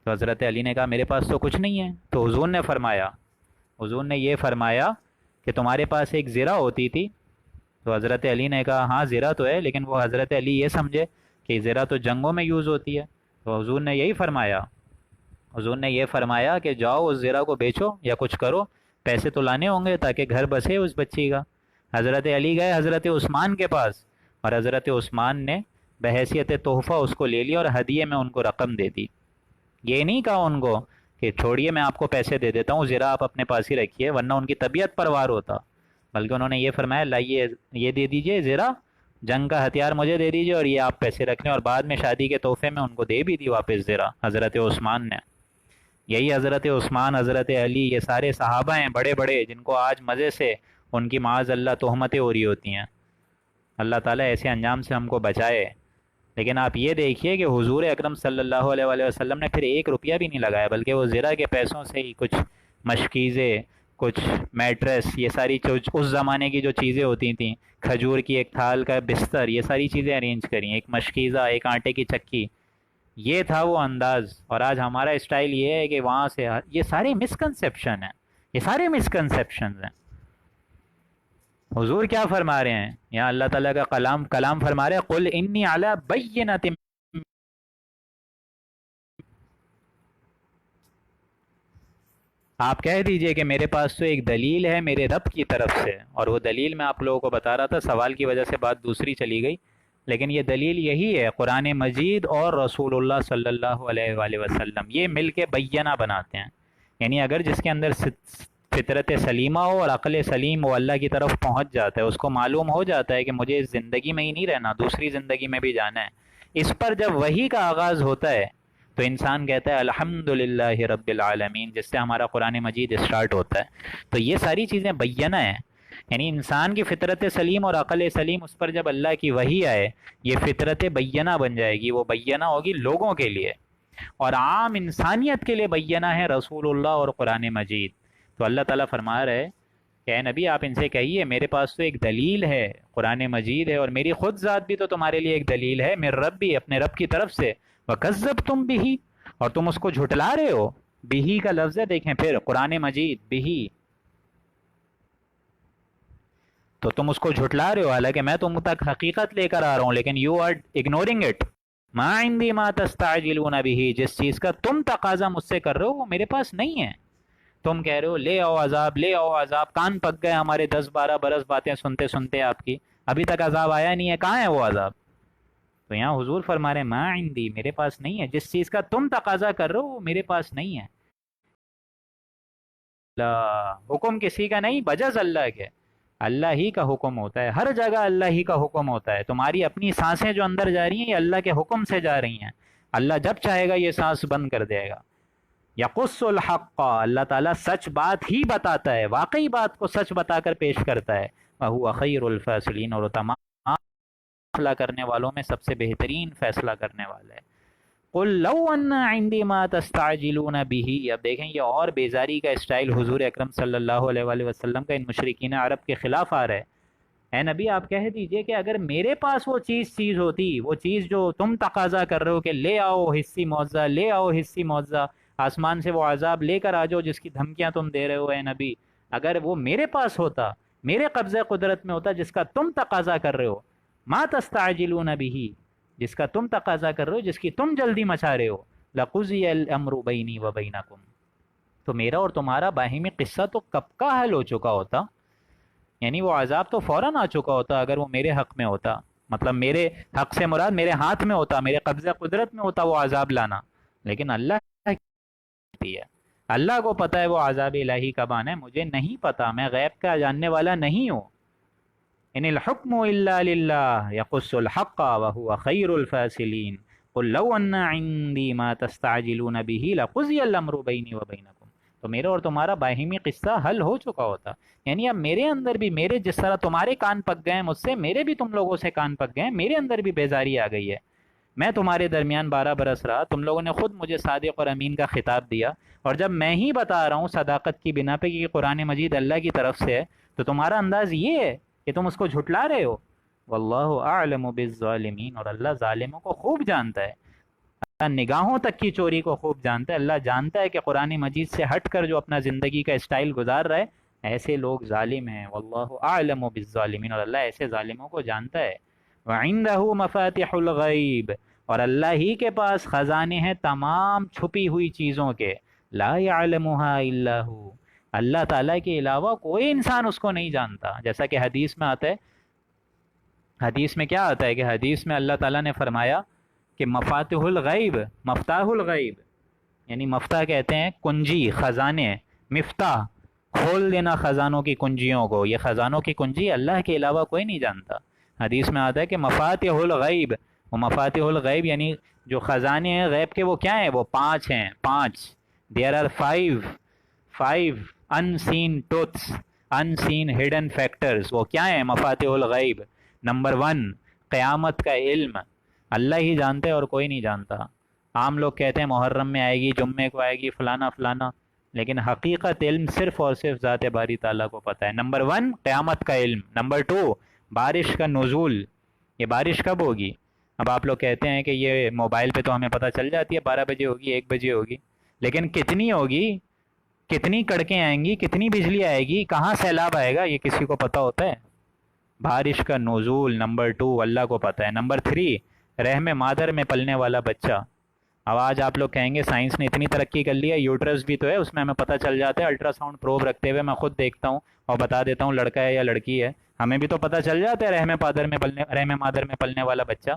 تو حضرت علی نے کہا میرے پاس تو کچھ نہیں ہے. تو حضور نے یہ فرمایا کہ تمہارے پاس ایک زرہ ہوتی تھی. تو حضرت علی نے کہا ہاں زرہ تو ہے، لیکن وہ حضرت علی یہ سمجھے کہ زرہ تو جنگوں میں یوز ہوتی ہے. تو حضور نے یہ فرمایا کہ جاؤ اس زرہ کو بیچو یا کچھ کرو، پیسے تو لانے ہوں گے تاکہ گھر بسے اس بچی کا. حضرت علی گئے حضرت عثمان کے پاس اور حضرت عثمان نے بحیثیت تحفہ اس کو لے لیا اور ہدیے میں ان کو رقم دے دی. یہ نہیں کہا ان کو کہ چھوڑیے میں آپ کو پیسے دے دیتا ہوں، زرہ آپ اپنے پاس ہی رکھیے، ورنہ ان کی طبیعت پر وار ہوتا. بلکہ انہوں نے یہ فرمایا لائیے یہ دے دیجئے زرہ، جنگ کا ہتھیار مجھے دے دیجئے اور یہ آپ پیسے رکھ لیں. اور بعد میں شادی کے تحفے میں ان کو دے بھی دی واپس زرہ حضرت عثمان نے. یہی حضرت عثمان، حضرت علی، یہ سارے صحابہ ہیں بڑے بڑے جن کو آج مزے سے ان کی معاذ اللہ تہمتیں ہو رہی ہوتی ہیں. اللہ تعالیٰ ایسے انجام سے ہم کو بچائے. لیکن آپ یہ دیکھیے کہ حضور اکرم صلی اللہ علیہ وآلہ وسلم نے پھر 1 روپیہ بھی نہیں لگایا، بلکہ وہ زرہ کے پیسوں سے ہی کچھ مشکیزیں، کچھ میٹریس، یہ ساری اس زمانے کی جو چیزیں ہوتی تھیں، کھجور کی ایک تھال کا بستر، یہ ساری چیزیں ارینج کریں، ایک مشکیزہ، ایک آٹے کی چکی. یہ تھا وہ انداز، اور آج ہمارا اسٹائل یہ ہے کہ وہاں سے یہ سارے مسکنسیپشن ہیں، یہ سارے مسکنسیپشنز ہیں۔ حضور کیا فرما رہے ہیں یہاں؟ اللہ تعالیٰ کا کلام فرما رہے ہیں، قل انی علی بینۃ، آپ کہہ دیجئے کہ میرے پاس تو ایک دلیل ہے میرے رب کی طرف سے، اور وہ دلیل میں آپ لوگوں کو بتا رہا تھا، سوال کی وجہ سے بات دوسری چلی گئی، لیکن یہ دلیل یہی ہے، قرآن مجید اور رسول اللہ صلی اللہ علیہ وآلہ وسلم یہ مل کے بینہ بناتے ہیں۔ یعنی اگر جس کے اندر فطرت سلیمہ ہو اور عقل سلیم وہ اللہ کی طرف پہنچ جاتا ہے، اس کو معلوم ہو جاتا ہے کہ مجھے اس زندگی میں ہی نہیں رہنا، دوسری زندگی میں بھی جانا ہے، اس پر جب وحی کا آغاز ہوتا ہے تو انسان کہتا ہے الحمدللہ رب العالمین، جس سے ہمارا قرآن مجید اسٹارٹ ہوتا ہے۔ تو یہ ساری چیزیں بینہ ہیں، یعنی انسان کی فطرت سلیم اور عقل سلیم، اس پر جب اللہ کی وحی آئے یہ فطرت بینہ بن جائے گی، وہ بینہ ہوگی لوگوں کے لیے، اور عام انسانیت کے لیے بینہ ہے رسول اللہ اور قرآن مجید۔ تو اللہ تعالیٰ فرما رہے ہے کہ اے نبی آپ ان سے کہیے میرے پاس تو ایک دلیل ہے، قرآن مجید ہے، اور میری خود ذات بھی تو تمہارے لیے ایک دلیل ہے، میرے رب بھی اپنے رب کی طرف سے، وَكَذَّبْتُمْ بِهِ، اور تم اس کو جھٹلا رہے ہو۔ بِهِ کا لفظ ہے، دیکھیں پھر قرآن مجید بِهِ، تو تم اس کو جھٹلا رہے ہو، حالانکہ میں تم تک حقیقت لے کر آ رہا ہوں، لیکن یو آر اگنورنگ اٹ۔ ما عندی ما تستعجلون به، جس چیز کا تم تقاضا مجھ سے کر رہے ہو وہ میرے پاس نہیں ہے۔ تم کہہ رہے ہو لے آؤ عذاب، لے آؤ عذاب، کان پک گئے ہمارے 10-12 برس باتیں سنتے سنتے آپ کی، ابھی تک عذاب آیا نہیں ہے، کہاں ہے وہ عذاب؟ تو یہاں حضور فرما رہے ہیں ما عندی، میرے پاس نہیں ہے، جس چیز کا تم تقاضا کر رہے ہو وہ میرے پاس نہیں ہے۔ حکم کسی کا نہیں بجز اللہ کے، اللہ ہی کا حکم ہوتا ہے، ہر جگہ اللہ ہی کا حکم ہوتا ہے۔ تمہاری اپنی سانسیں جو اندر جا رہی ہیں یہ اللہ کے حکم سے جا رہی ہیں، اللہ جب چاہے گا یہ سانس بند کر دے گا۔ یقص الحق، اللہ تعالیٰ سچ بات ہی بتاتا ہے، واقعی بات کو سچ بتا کر پیش کرتا ہے۔ وَهُوَ خَيْرُ الْفَاصِلِينَ، اور تمام فیصلہ کرنے والوں میں سب سے بہترین فیصلہ کرنے والا ہے۔ قُل لَوْ أَنَّ عِنْدِي مَا تَسْتَعْجِلُونَ بِهِ، اب دیکھیں یہ اور بیزاری کا اسٹائل حضور اکرم صلی اللہ علیہ وآلہ وسلم کا ان مشرکین عرب کے خلاف آ رہا ہے۔ اے نبی آپ کہہ دیجئے کہ اگر میرے پاس وہ چیز ہوتی، وہ چیز جو تم تقاضا کر رہے ہو کہ لے آؤ حسی معجزہ، لے آؤ حسی معجزہ، آسمان سے وہ عذاب لے کر آ جاؤ جس کی دھمکیاں تم دے رہے ہو اے نبی، اگر وہ میرے پاس ہوتا، میرے قبضہ قدرت میں ہوتا، جس کا تم تقاضا کر رہے ہو، ما تستعجلون به، جس کا تم تقاضا کر رہے ہو، جس کی تم جلدی مچا رہے ہو، لقضی الامر بینی و بینکم، تو میرا اور تمہارا باہمی قصہ تو کب کا حل ہو چکا ہوتا، یعنی وہ عذاب تو فوراً آ چکا ہوتا اگر وہ میرے حق میں ہوتا، مطلب میرے حق سے مراد میرے ہاتھ میں ہوتا، میرے قبضہ قدرت میں ہوتا وہ عذاب لانا، لیکن اللہ ہے، اللہ کو پتہ ہے وہ عذاب الہی کب آنا ہے، مجھے نہیں پتا، میں غیب کا جاننے والا نہیں ہوں۔ ان الحکم الا للہ یقص الحق وهو خیر الفاصلین قل لو ان عندی ما تستعجلون به لقضی الامر بینی و بینکم، تو میرا اور تمہارا باہمی قصہ حل ہو چکا ہوتا، یعنی اب میرے اندر بھی، میرے جس طرح تمہارے کان پک گئے مجھ سے، میرے بھی تم لوگوں سے کان پک گئے، میرے اندر بھی بیزاری آ گئی ہے، میں تمہارے درمیان 12 برس رہا، تم لوگوں نے خود مجھے صادق اور امین کا خطاب دیا، اور جب میں ہی بتا رہا ہوں صداقت کی بنا پہ کہ قرآن مجید اللہ کی طرف سے ہے، تو تمہارا انداز یہ ہے کہ تم اس کو جھٹلا رہے ہو۔ واللہ اعلم بالظالمین، اور اللہ ظالموں کو خوب جانتا ہے، اللہ نگاہوں تک کی چوری کو خوب جانتا ہے، اللہ جانتا ہے کہ قرآن مجید سے ہٹ کر جو اپنا زندگی کا اسٹائل گزار رہا ہے ایسے لوگ ظالم ہیں۔ واللہ اعلم بالظالمین، اور اللہ ایسے ظالموں کو جانتا ہے۔ وعنده مفاتح الغیب، اور اللہ ہی کے پاس خزانے ہیں تمام چھپی ہوئی چیزوں کے، لا يعلمها الا هو، اللہ تعالیٰ کے علاوہ کوئی انسان اس کو نہیں جانتا، جیسا کہ حدیث میں آتا ہے، حدیث میں کیا آتا ہے کہ حدیث میں اللہ تعالیٰ نے فرمایا کہ مفاتح الغیب، مفتاح الغیب، یعنی مفتاح کہتے ہیں کنجی، خزانے، مفتاح کھول دینا خزانوں کی کنجیوں کو، یہ خزانوں کی کنجی اللہ کے علاوہ کوئی نہیں جانتا۔ حدیث میں آتا ہے کہ مفاتح الغیب، وہ مفاتح الغیب یعنی جو خزانے ہیں غیب کے وہ کیا ہیں، وہ 5 ہیں، 5، there are 5 unseen truths, unseen hidden factors، وہ کیا ہیں مفاتح الغیب؟ نمبر 1 قیامت کا علم، اللہ ہی جانتے اور کوئی نہیں جانتا۔ عام لوگ کہتے ہیں محرم میں آئے گی، جمعے کو آئے گی، فلانا فلانا، لیکن حقیقت علم صرف اور صرف ذات باری تعالیٰ کو پتہ ہے۔ نمبر 1 قیامت کا علم، نمبر 2 بارش کا نزول، یہ بارش کب ہوگی؟ اب آپ لوگ کہتے ہیں کہ یہ موبائل پہ تو ہمیں پتہ چل جاتی ہے 12 بجے ہوگی 1 بجے ہوگی، لیکن کتنی ہوگی، کتنی کڑکیں آئیں گی، کتنی بجلی آئے گی، کہاں سیلاب آئے گا، یہ کسی کو پتہ ہوتا ہے؟ بارش کا نزول نمبر 2 اللہ کو پتہ ہے۔ نمبر 3 رحم مادر میں پلنے والا بچہ۔ اب آج آپ لوگ کہیں گے سائنس نے اتنی ترقی کر لی ہے، یوٹرس بھی تو ہے، اس میں ہمیں پتہ چل جاتا ہے، الٹرا ساؤنڈ پروب رکھتے ہوئے میں خود دیکھتا ہوں اور بتا دیتا ہوں لڑکا ہے یا لڑکی ہے، ہمیں بھی تو پتہ چل جاتا ہے رحم مادر میں پلنے والا بچہ۔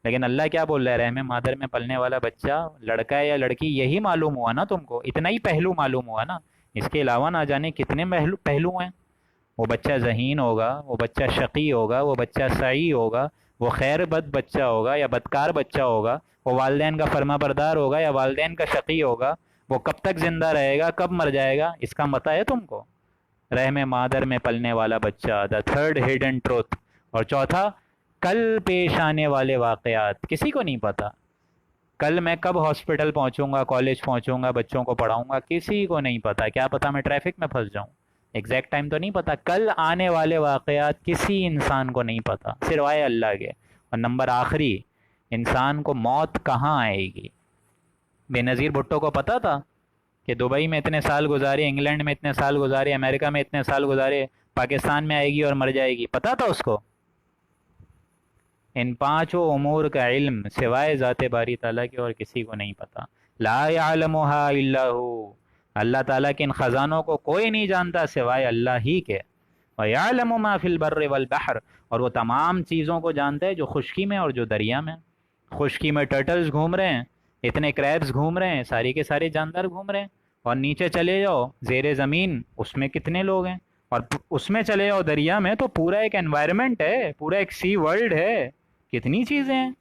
لیکن اللہ کیا بول رہا ہے؟ رحم مادر میں پلنے والا بچہ لڑکا ہے یا لڑکی، یہی معلوم ہوا نا تم کو، اتنا ہی پہلو معلوم ہوا نا، اس کے علاوہ نہ جانے کتنے پہلو ہیں۔ وہ بچہ ذہین ہوگا، وہ بچہ شقی ہوگا، وہ بچہ سعی ہوگا، وہ خیر بد بچہ ہوگا یا بدکار بچہ ہوگا، وہ والدین کا فرما بردار ہوگا یا والدین کا شقی ہوگا، وہ کب تک زندہ رہے گا، کب مر جائے گا، اس کا پتہ ہے تم کو؟ رحم مادر میں پلنے والا بچہ، دا تھرڈ ہڈن ٹروتھ۔ اور چوتھا، کل پیش آنے والے واقعات کسی کو نہیں پتا۔ کل میں کب ہاسپٹل پہنچوں گا، کالج پہنچوں گا، بچوں کو پڑھاؤں گا، کسی کو نہیں پتا۔ کیا پتا میں ٹریفک میں پھنس جاؤں، ایگزیکٹ ٹائم تو نہیں پتا۔ کل آنے والے واقعات کسی انسان کو نہیں پتا سوائے اللہ کے۔ اور نمبر آخری، انسان کو موت کہاں آئے گی؟ بے نظیر بھٹو کو پتا تھا کہ دبئی میں اتنے سال گزارے، انگلینڈ میں اتنے سال گزارے، امریکہ میں اتنے سال گزارے، پاکستان میں آئے گی اور مر جائے گی؟ پتا تھا اس کو؟ ان پانچوں امور کا علم سوائے ذات باری تعالیٰ کے اور کسی کو نہیں پتا۔ لا يعلمها الا هو، اللہ تعالیٰ کے ان خزانوں کو کوئی نہیں جانتا سوائے اللہ ہی کے۔ وَيَعْلَمُ مَا فِي الْبَرِّ وَالْبَحْرِ، اور وہ تمام چیزوں کو جانتا ہے جو خشکی میں اور جو دریا میں۔ خشکی میں ٹرٹلز گھوم رہے ہیں، اتنے کریبز گھوم رہے ہیں، ساری کے سارے جاندار گھوم رہے ہیں، اور نیچے چلے جاؤ زیر زمین، اس میں کتنے لوگ ہیں، اور اس میں چلے جاؤ دریا میں تو پورا ایک انوائرمنٹ ہے، پورا ایک سی ورلڈ ہے، کتنی چیزیں ہیں،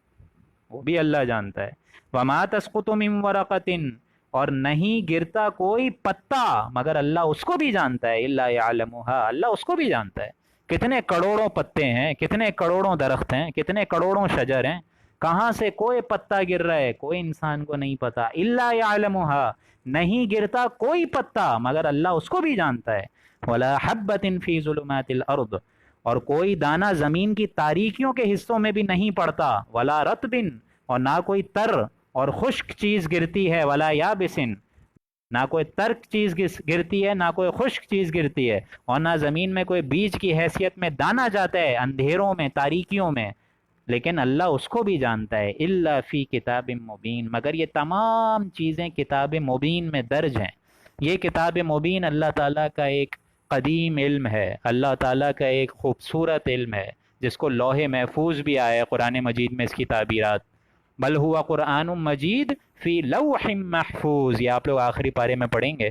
وہ بھی اللہ جانتا ہے۔ وَمَا تَسْقُطُ مِن وَرَقَةٍ، اور نہیں گرتا کوئی پتا مگر اللہ اس کو بھی جانتا ہے، إِلَّا يَعْلَمُهَا، اللہ اس کو بھی جانتا ہے۔ کتنے کروڑوں پتے ہیں، کتنے کروڑوں درخت ہیں، کتنے کروڑوں شجر ہیں، کہاں سے کوئی پتا گر رہا ہے کوئی انسان کو نہیں پتا۔ إِلَّا يَعْلَمُهَا، نہیں گرتا کوئی پتا مگر اللہ اس کو بھی جانتا ہے۔ وَلَا حَبَّةٍ فِي ظُلُمَاتِ الْأَرْضِ، اور کوئی دانہ زمین کی تاریکیوں کے حصوں میں بھی نہیں پڑتا۔ ولا رطبن، اور نہ کوئی تر اور خشک چیز گرتی ہے۔ ولا یابسن، نہ کوئی تر چیز گرتی ہے، نہ کوئی خشک چیز گرتی ہے، اور نہ زمین میں کوئی بیج کی حیثیت میں دانا جاتا ہے اندھیروں میں، تاریکیوں میں، لیکن اللہ اس کو بھی جانتا ہے۔ الا فی کتاب مبین، مگر یہ تمام چیزیں کتاب مبین میں درج ہیں۔ یہ کتاب مبین اللہ تعالیٰ کا ایک قدیم علم ہے، اللہ تعالیٰ کا ایک خوبصورت علم ہے، جس کو لوح محفوظ بھی آیا ہے قرآن مجید میں اس کی تعبیرات۔ بل ہوا قرآن مجید فی لوح محفوظ، یہ آپ لوگ آخری پارے میں پڑھیں گے،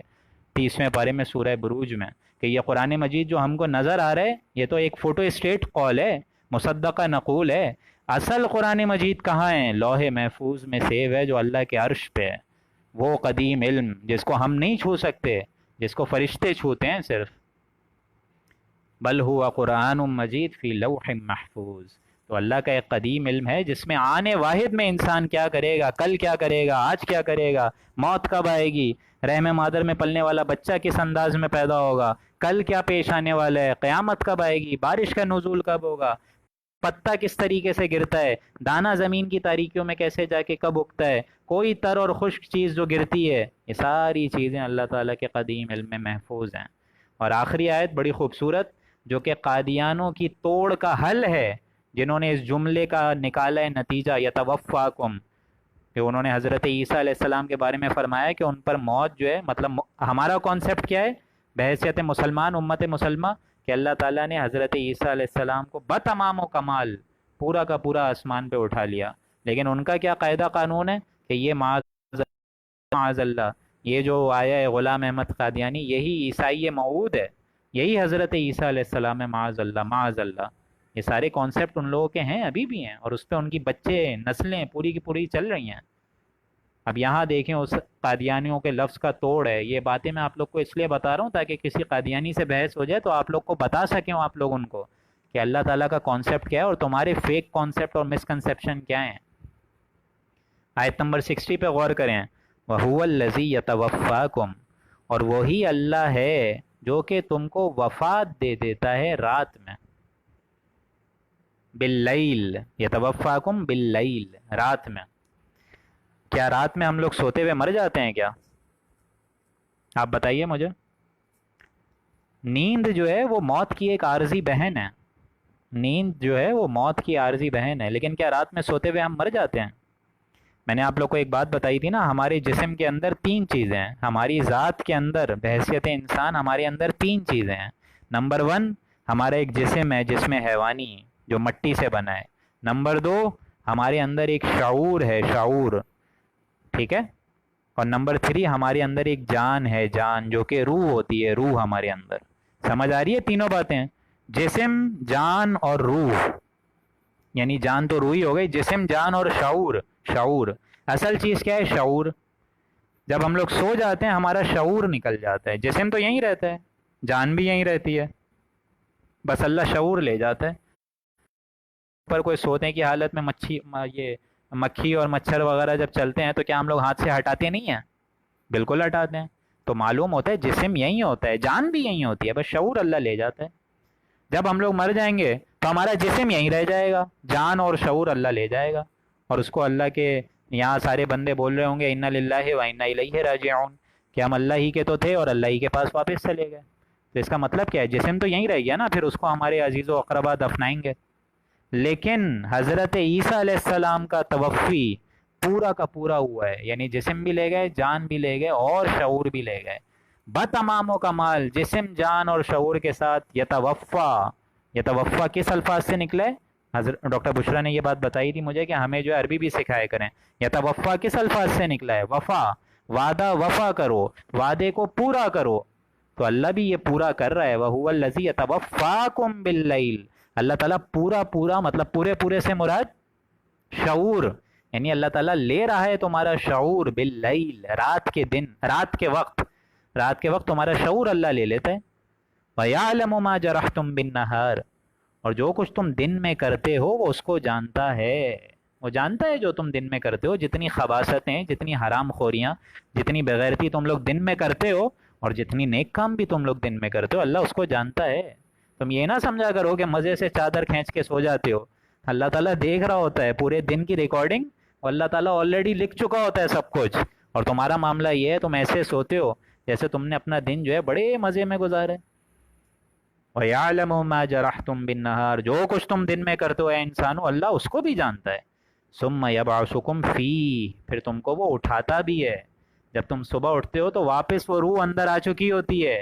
30ویں پارے میں سورہ بروج میں، کہ یہ قرآن مجید جو ہم کو نظر آ رہا ہے یہ تو ایک فوٹو اسٹیٹ قول ہے، مصدقہ نقول ہے۔ اصل قرآن مجید کہاں ہے؟ لوح محفوظ میں سیو ہے، جو اللہ کے عرش پہ ہے۔ وہ قدیم علم جس کو ہم نہیں چھو سکتے، جس کو فرشتے چھوتے ہیں صرف۔ بل ہوا قرآن مجید فی لوح محفوظ، تو اللہ کا ایک قدیم علم ہے جس میں آنے واحد میں انسان کیا کرے گا، کل کیا کرے گا، آج کیا کرے گا، موت کب آئے گی، رحم مادر میں پلنے والا بچہ کس انداز میں پیدا ہوگا، کل کیا پیش آنے والا ہے، قیامت کب آئے گی، بارش کا نزول کب ہوگا، پتا کس طریقے سے گرتا ہے، دانا زمین کی تاریکیوں میں کیسے جا کے کب اگتا ہے، کوئی تر اور خشک چیز جو گرتی ہے، یہ ساری چیزیں اللہ تعالیٰ کے قدیم علم میں محفوظ ہیں۔ اور آخری آیت بڑی خوبصورت، جو کہ قادیانوں کی توڑ کا حل ہے، جنہوں نے اس جملے کا نکالا ہے نتیجہ، یتوفاکم، کہ انہوں نے حضرت عیسیٰ علیہ السلام کے بارے میں فرمایا کہ ان پر موت جو ہے، مطلب ہمارا کانسیپٹ کیا ہے بحیثیت مسلمان، امت مسلمہ، کہ اللہ تعالیٰ نے حضرت عیسیٰ علیہ السلام کو بتمام و کمال پورا کا پورا آسمان پہ اٹھا لیا، لیکن ان کا کیا قاعدہ قانون ہے کہ یہ معاذ اللہ، یہ جو آیا ہے غلام احمد قادیانی، یہی عیسائی موعود ہے، یہی حضرت عیسیٰ علیہ السلام ہے، معاذ اللہ معاذ اللہ۔ یہ سارے کانسیپٹ ان لوگوں کے ہیں، ابھی بھی ہیں، اور اس پہ ان کی بچے نسلیں پوری کی پوری چل رہی ہیں۔ اب یہاں دیکھیں اس قادیانیوں کے لفظ کا توڑ ہے، یہ باتیں میں آپ لوگ کو اس لیے بتا رہا ہوں تاکہ کسی قادیانی سے بحث ہو جائے تو آپ لوگ کو بتا سکیں آپ لوگ ان کو کہ اللہ تعالیٰ کا کانسیپٹ کیا ہے اور تمہارے فیک کانسیپٹ اور مسکنسیپشن کیا ہیں۔ آیت نمبر 60 پہ غور کریں، وَهُوَ الَّذِي يَتَوَفَّاكُمْ، اور وہی اللہ ہے جو کہ تم کو وفات دے دیتا ہے رات میں۔ باللیل یتوفاکم باللیل، رات میں. کیا رات میں ہم لوگ سوتے ہوئے مر جاتے ہیں کیا؟ آپ بتائیے مجھے. نیند جو ہے وہ موت کی ایک عارضی بہن ہے. نیند جو ہے وہ موت کی عارضی بہن ہے، لیکن کیا رات میں سوتے ہوئے ہم مر جاتے ہیں؟ میں نے آپ لوگ کو ایک بات بتائی تھی نا، ہمارے جسم کے اندر تین چیزیں ہیں. ہماری ذات کے اندر بحیثیت انسان ہمارے اندر تین چیزیں ہیں. نمبر ون، ہمارا ایک جسم ہے، جسم حیوانی جو مٹی سے بنا ہے. نمبر دو، ہمارے اندر ایک شعور ہے، شعور، ٹھیک ہے. اور نمبر تھری، ہمارے اندر ایک جان ہے، جان جو کہ روح ہوتی ہے، روح ہمارے اندر. سمجھ آ رہی ہے تینوں باتیں؟ جسم، جان اور روح. یعنی جان تو روح ہی ہو گئی، جسم، جان اور شعور. شعور اصل چیز کیا ہے؟ شعور. جب ہم لوگ سو جاتے ہیں ہمارا شعور نکل جاتا ہے. جسم تو یہیں رہتا ہے، جان بھی یہیں رہتی ہے، بس اللہ شعور لے جاتا ہے. پر کوئی سونے کی حالت میں یہ مکھی اور مچھر وغیرہ جب چلتے ہیں تو کیا ہم لوگ ہاتھ سے ہٹاتے نہیں ہیں؟ بالکل ہٹاتے ہیں. تو معلوم ہوتا ہے جسم یہیں ہوتا ہے، جان بھی یہیں ہوتی ہے، بس شعور اللہ لے جاتا ہے. جب ہم لوگ مر جائیں گے تو ہمارا جسم یہیں رہ جائے گا، جان اور شعور اللہ لے جائے گا. اور اس کو اللہ کے یہاں سارے بندے بول رہے ہوں گے انا للہ و انا الیہ راجعون، کہ ہم اللہ ہی کے تو تھے اور اللہ ہی کے پاس واپس چلے گئے. تو اس کا مطلب کیا ہے؟ جسم تو یہیں رہ گیا نا، پھر اس کو ہمارے عزیز و اقربا دفنائیں گے. لیکن حضرت عیسیٰ علیہ السلام کا توفی پورا کا پورا ہوا ہے، یعنی جسم بھی لے گئے، جان بھی لے گئے اور شعور بھی لے گئے. بتمام و کمال جسم، جان اور شعور کے ساتھ یتوفا. یتوفا کس الفاظ سے نکلا ہے؟ حضرت ڈاکٹر بشرا نے یہ بات بتائی تھی مجھے کہ ہمیں جو ہے عربی بھی سکھائے کریں. یتوفا کس الفاظ سے نکلا ہے؟ وفا. وعدہ وفا کرو، وعدے کو پورا کرو. تو اللہ بھی یہ پورا کر رہا ہے. وَهُوَ الَّذِي يَتَوَفَّاكُمْ بِاللَّيْلِ. اللہ تعالیٰ پورا پورا مطلب پورے پورے سے مراد شعور، یعنی اللہ تعالیٰ لے رہا ہے تمہارا شعور باللیل، رات کے دن، رات کے وقت. رات کے وقت تمہارا شعور اللہ لے لیتا ہے. وَيَعْلَمُ مَا جَرَحْتُمْ بِالنَّهَارِ. اور جو کچھ تم دن میں کرتے ہو وہ اس کو جانتا ہے. وہ جانتا ہے جو تم دن میں کرتے ہو، جتنی خباثتیں، جتنی حرام خوریاں، جتنی بغیرتی تم لوگ دن میں کرتے ہو، اور جتنی نیک کام بھی تم لوگ دن میں کرتے ہو، اللہ اس کو جانتا ہے. تم یہ نہ سمجھا کرو کہ مزے سے چادر کھینچ کے سو جاتے ہو. اللہ تعالیٰ دیکھ رہا ہوتا ہے پورے دن کی ریکارڈنگ، اور اللہ تعالیٰ آلریڈی لکھ چکا ہوتا ہے سب کچھ. اور تمہارا معاملہ یہ ہے تم ایسے سوتے ہو جیسے تم نے اپنا دن جو ہے بڑے مزے میں گزارا ہے. وَيَعْلَمُ مَا جَرَحْتُمْ بِالنَّهَارِ. جو کچھ تم دن میں کرتے ہو اے انسانو، اللہ اس کو بھی جانتا ہے. ثُمَّ يَبْعَثُكُمْ فِيهِ. پھر تم کو وہ اٹھاتا بھی ہے. جب تم صبح اٹھتے ہو تو واپس وہ روح اندر آ چکی ہوتی ہے،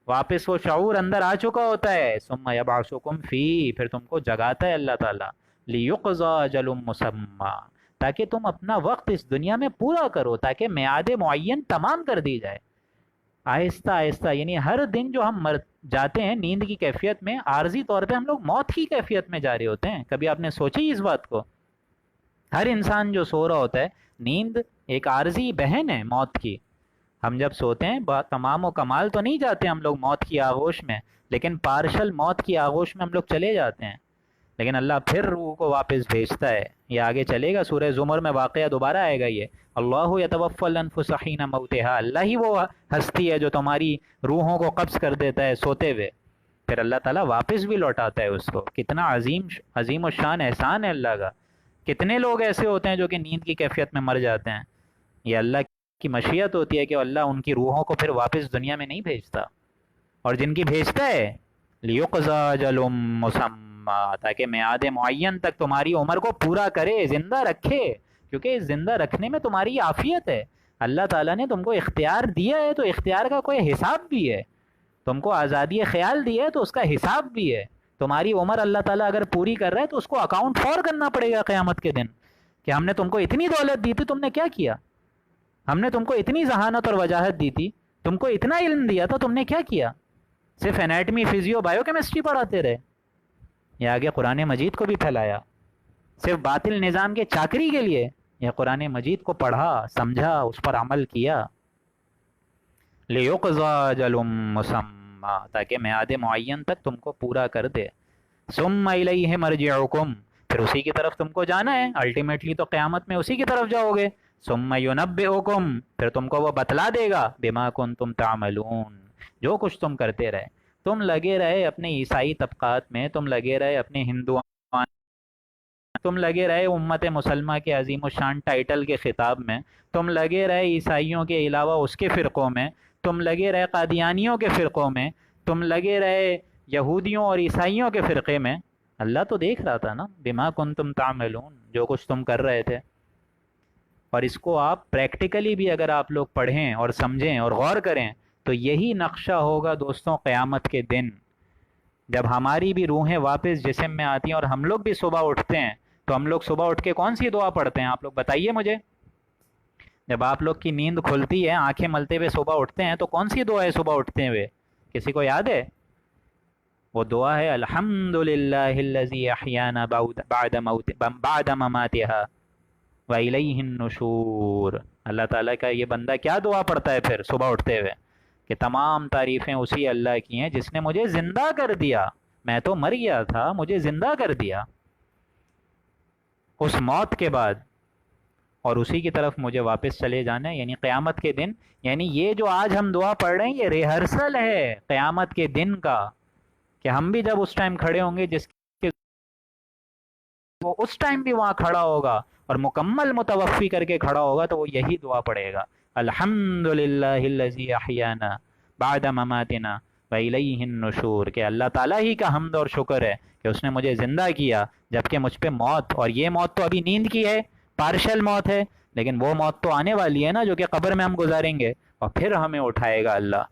واپس وہ شعور اندر آ چکا ہوتا ہے. ثم یبعثکم فی. پھر تم کو جگاتا ہے اللہ تعالیٰ. لیقضی اجل مسمی. تاکہ تم اپنا وقت اس دنیا میں پورا کرو، تاکہ میعاد معین تمام کر دی جائے. آہستہ آہستہ، یعنی ہر دن جو ہم مر جاتے ہیں نیند کی کیفیت میں، عارضی طور پہ ہم لوگ موت کی کیفیت میں جا رہے ہوتے ہیں. کبھی آپ نے سوچی اس بات کو؟ ہر انسان جو سو رہا ہوتا ہے، نیند ایک عارضی بہن ہے موت کی. ہم جب سوتے ہیں تمام و کمال تو نہیں جاتے ہم لوگ موت کی آغوش میں، لیکن پارشل موت کی آغوش میں ہم لوگ چلے جاتے ہیں. لیکن اللہ پھر روح کو واپس بھیجتا ہے. یہ آگے چلے گا، سورہ زمر میں واقعہ دوبارہ آئے گا. یہ اللہ یتوفی الانفس حین موتها. اللہ ہی وہ ہستی ہے جو تمہاری روحوں کو قبض کر دیتا ہے سوتے ہوئے، پھر اللہ تعالیٰ واپس بھی لوٹاتا ہے اس کو. کتنا عظیم و شان احسان ہے اللہ کا. کتنے لوگ ایسے ہوتے ہیں جو کہ نیند کی کیفیت میں مر جاتے ہیں. یہ اللہ کی مشیت ہوتی ہے کہ اللہ ان کی روحوں کو پھر واپس دنیا میں نہیں بھیجتا. اور جن کی بھیجتا ہے لیقضی اجل مسمی، تاکہ میعاد معین تک تمہاری عمر کو پورا کرے، زندہ رکھے. کیونکہ اس زندہ رکھنے میں تمہاری عافیت ہے. اللہ تعالیٰ نے تم کو اختیار دیا ہے تو اختیار کا کوئی حساب بھی ہے. تم کو آزادی خیال دی ہے تو اس کا حساب بھی ہے. تمہاری عمر اللہ تعالیٰ اگر پوری کر رہا ہے تو اس کو اکاؤنٹ فور کرنا پڑے گا قیامت کے دن، کہ ہم نے تم کو اتنی دولت دی تھی، تم نے کیا کیا؟ ہم نے تم کو اتنی ذہانت اور وجاہت دی تھی، تم کو اتنا علم دیا تھا، تم نے کیا کیا؟ صرف انیٹمی، فزیو، بایو کیمسٹری پڑھاتے رہے. یہ آگے قرآن مجید کو بھی پھیلایا صرف باطل نظام کے چاکری کے لیے. یہ قرآن مجید کو پڑھا، سمجھا، اس پر عمل کیا. لیقضی اجل مسمی، تاکہ میعاد معین تک تم کو پورا کر دے. ثم الیہ مرجعکم. پھر اسی کی طرف تم کو جانا ہے. الٹیمیٹلی تو قیامت میں اسی کی طرف جاؤ گے. ثم ینبئکم. پھر تم کو وہ بتلا دے گا بما کنتم تعملون، جو کچھ تم کرتے رہے. تم لگے رہے اپنے عیسائی طبقات میں، تم لگے رہے اپنے ہندوان تم لگے رہے امت مسلمہ کے عظیم الشان ٹائٹل کے خطاب میں، تم لگے رہے عیسائیوں کے علاوہ اس کے فرقوں میں، تم لگے رہے قادیانیوں کے فرقوں میں، تم لگے رہے یہودیوں اور عیسائیوں کے فرقے میں۔ اللہ تو دیکھ رہا تھا نا، بما کنتم تعملون، جو کچھ تم کر رہے تھے۔ اور اس کو آپ پریکٹیکلی بھی اگر آپ لوگ پڑھیں اور سمجھیں اور غور کریں تو یہی نقشہ ہوگا دوستوں قیامت کے دن، جب ہماری بھی روحیں واپس جسم میں آتی ہیں اور ہم لوگ بھی صبح اٹھتے ہیں۔ تو ہم لوگ صبح اٹھ کے کون سی دعا پڑھتے ہیں؟ آپ لوگ بتائیے مجھے۔ جب آپ لوگ کی نیند کھلتی ہے، آنکھیں ملتے ہوئے صبح اٹھتے ہیں، تو کون سی دعا ہے صبح اٹھتے ہوئے؟ کسی کو یاد ہے؟ وہ دعا ہے الحمد للہ الذی احیانا بعد مماتها وَإِلَيْهِ النُّشُورُ۔ اللہ تعالیٰ کا یہ بندہ کیا دعا پڑھتا ہے پھر صبح اٹھتے ہوئے؟ کہ تمام تعریفیں اسی اللہ کی ہیں جس نے مجھے زندہ کر دیا، میں تو مر گیا تھا، مجھے زندہ کر دیا اس موت کے بعد، اور اسی کی طرف مجھے واپس چلے جانا ہے، یعنی قیامت کے دن۔ یعنی یہ جو آج ہم دعا پڑھ رہے ہیں یہ ریہرسل ہے قیامت کے دن کا، کہ ہم بھی جب اس ٹائم کھڑے ہوں گے جس کے وہ اس ٹائم بھی وہاں کھڑا ہوگا اور مکمل متوفی کر کے کھڑا ہوگا تو وہ یہی دعا پڑھے گا، الحمد للہ الذی احیانا بعد مماتنا وإلیہ النشور، کہ اللہ تعالیٰ ہی کا حمد اور شکر ہے کہ اس نے مجھے زندہ کیا جبکہ مجھ پہ موت، اور یہ موت تو ابھی نیند کی ہے، پارشل موت ہے، لیکن وہ موت تو آنے والی ہے نا جو کہ قبر میں ہم گزاریں گے، اور پھر ہمیں اٹھائے گا اللہ۔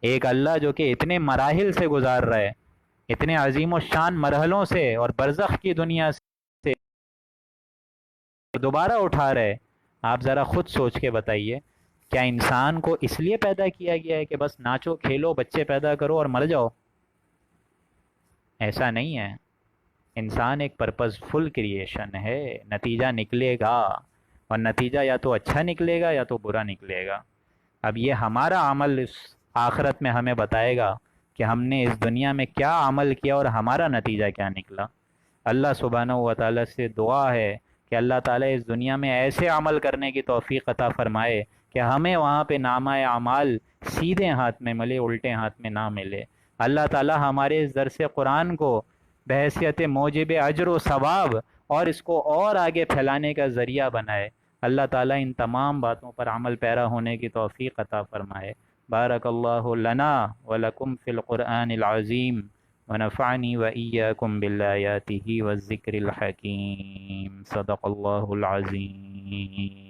ایک اللہ جو کہ اتنے مراحل سے گزار رہا ہے، اتنے عظیم الشان مرحلوں سے اور برزخ کی دنیا سے دوبارہ اٹھا رہے۔ آپ ذرا خود سوچ کے بتائیے، کیا انسان کو اس لیے پیدا کیا گیا ہے کہ بس ناچو کھیلو بچے پیدا کرو اور مر جاؤ؟ ایسا نہیں ہے، انسان ایک پرپز فل کریشن ہے، نتیجہ نکلے گا، اور نتیجہ یا تو اچھا نکلے گا یا تو برا نکلے گا۔ اب یہ ہمارا عمل اس آخرت میں ہمیں بتائے گا کہ ہم نے اس دنیا میں کیا عمل کیا اور ہمارا نتیجہ کیا نکلا۔ اللہ سبحانہ و تعالیٰ سے دعا ہے کہ اللہ تعالیٰ اس دنیا میں ایسے عمل کرنے کی توفیق عطا فرمائے کہ ہمیں وہاں پہ نامہ اعمال سیدھے ہاتھ میں ملے، الٹے ہاتھ میں نہ ملے۔ اللہ تعالیٰ ہمارے اس درس قرآن کو بحیثیت موجب اجر و ثواب اور اس کو اور آگے پھیلانے کا ذریعہ بنائے۔ اللہ تعالیٰ ان تمام باتوں پر عمل پیرا ہونے کی توفیق عطا فرمائے۔ بارک اللہ لنا ولکم فی القرآن العظیم ونفعنی وإیاکم بالآیاتہ والذکر الحکیم۔ صدق اللہ العظیم۔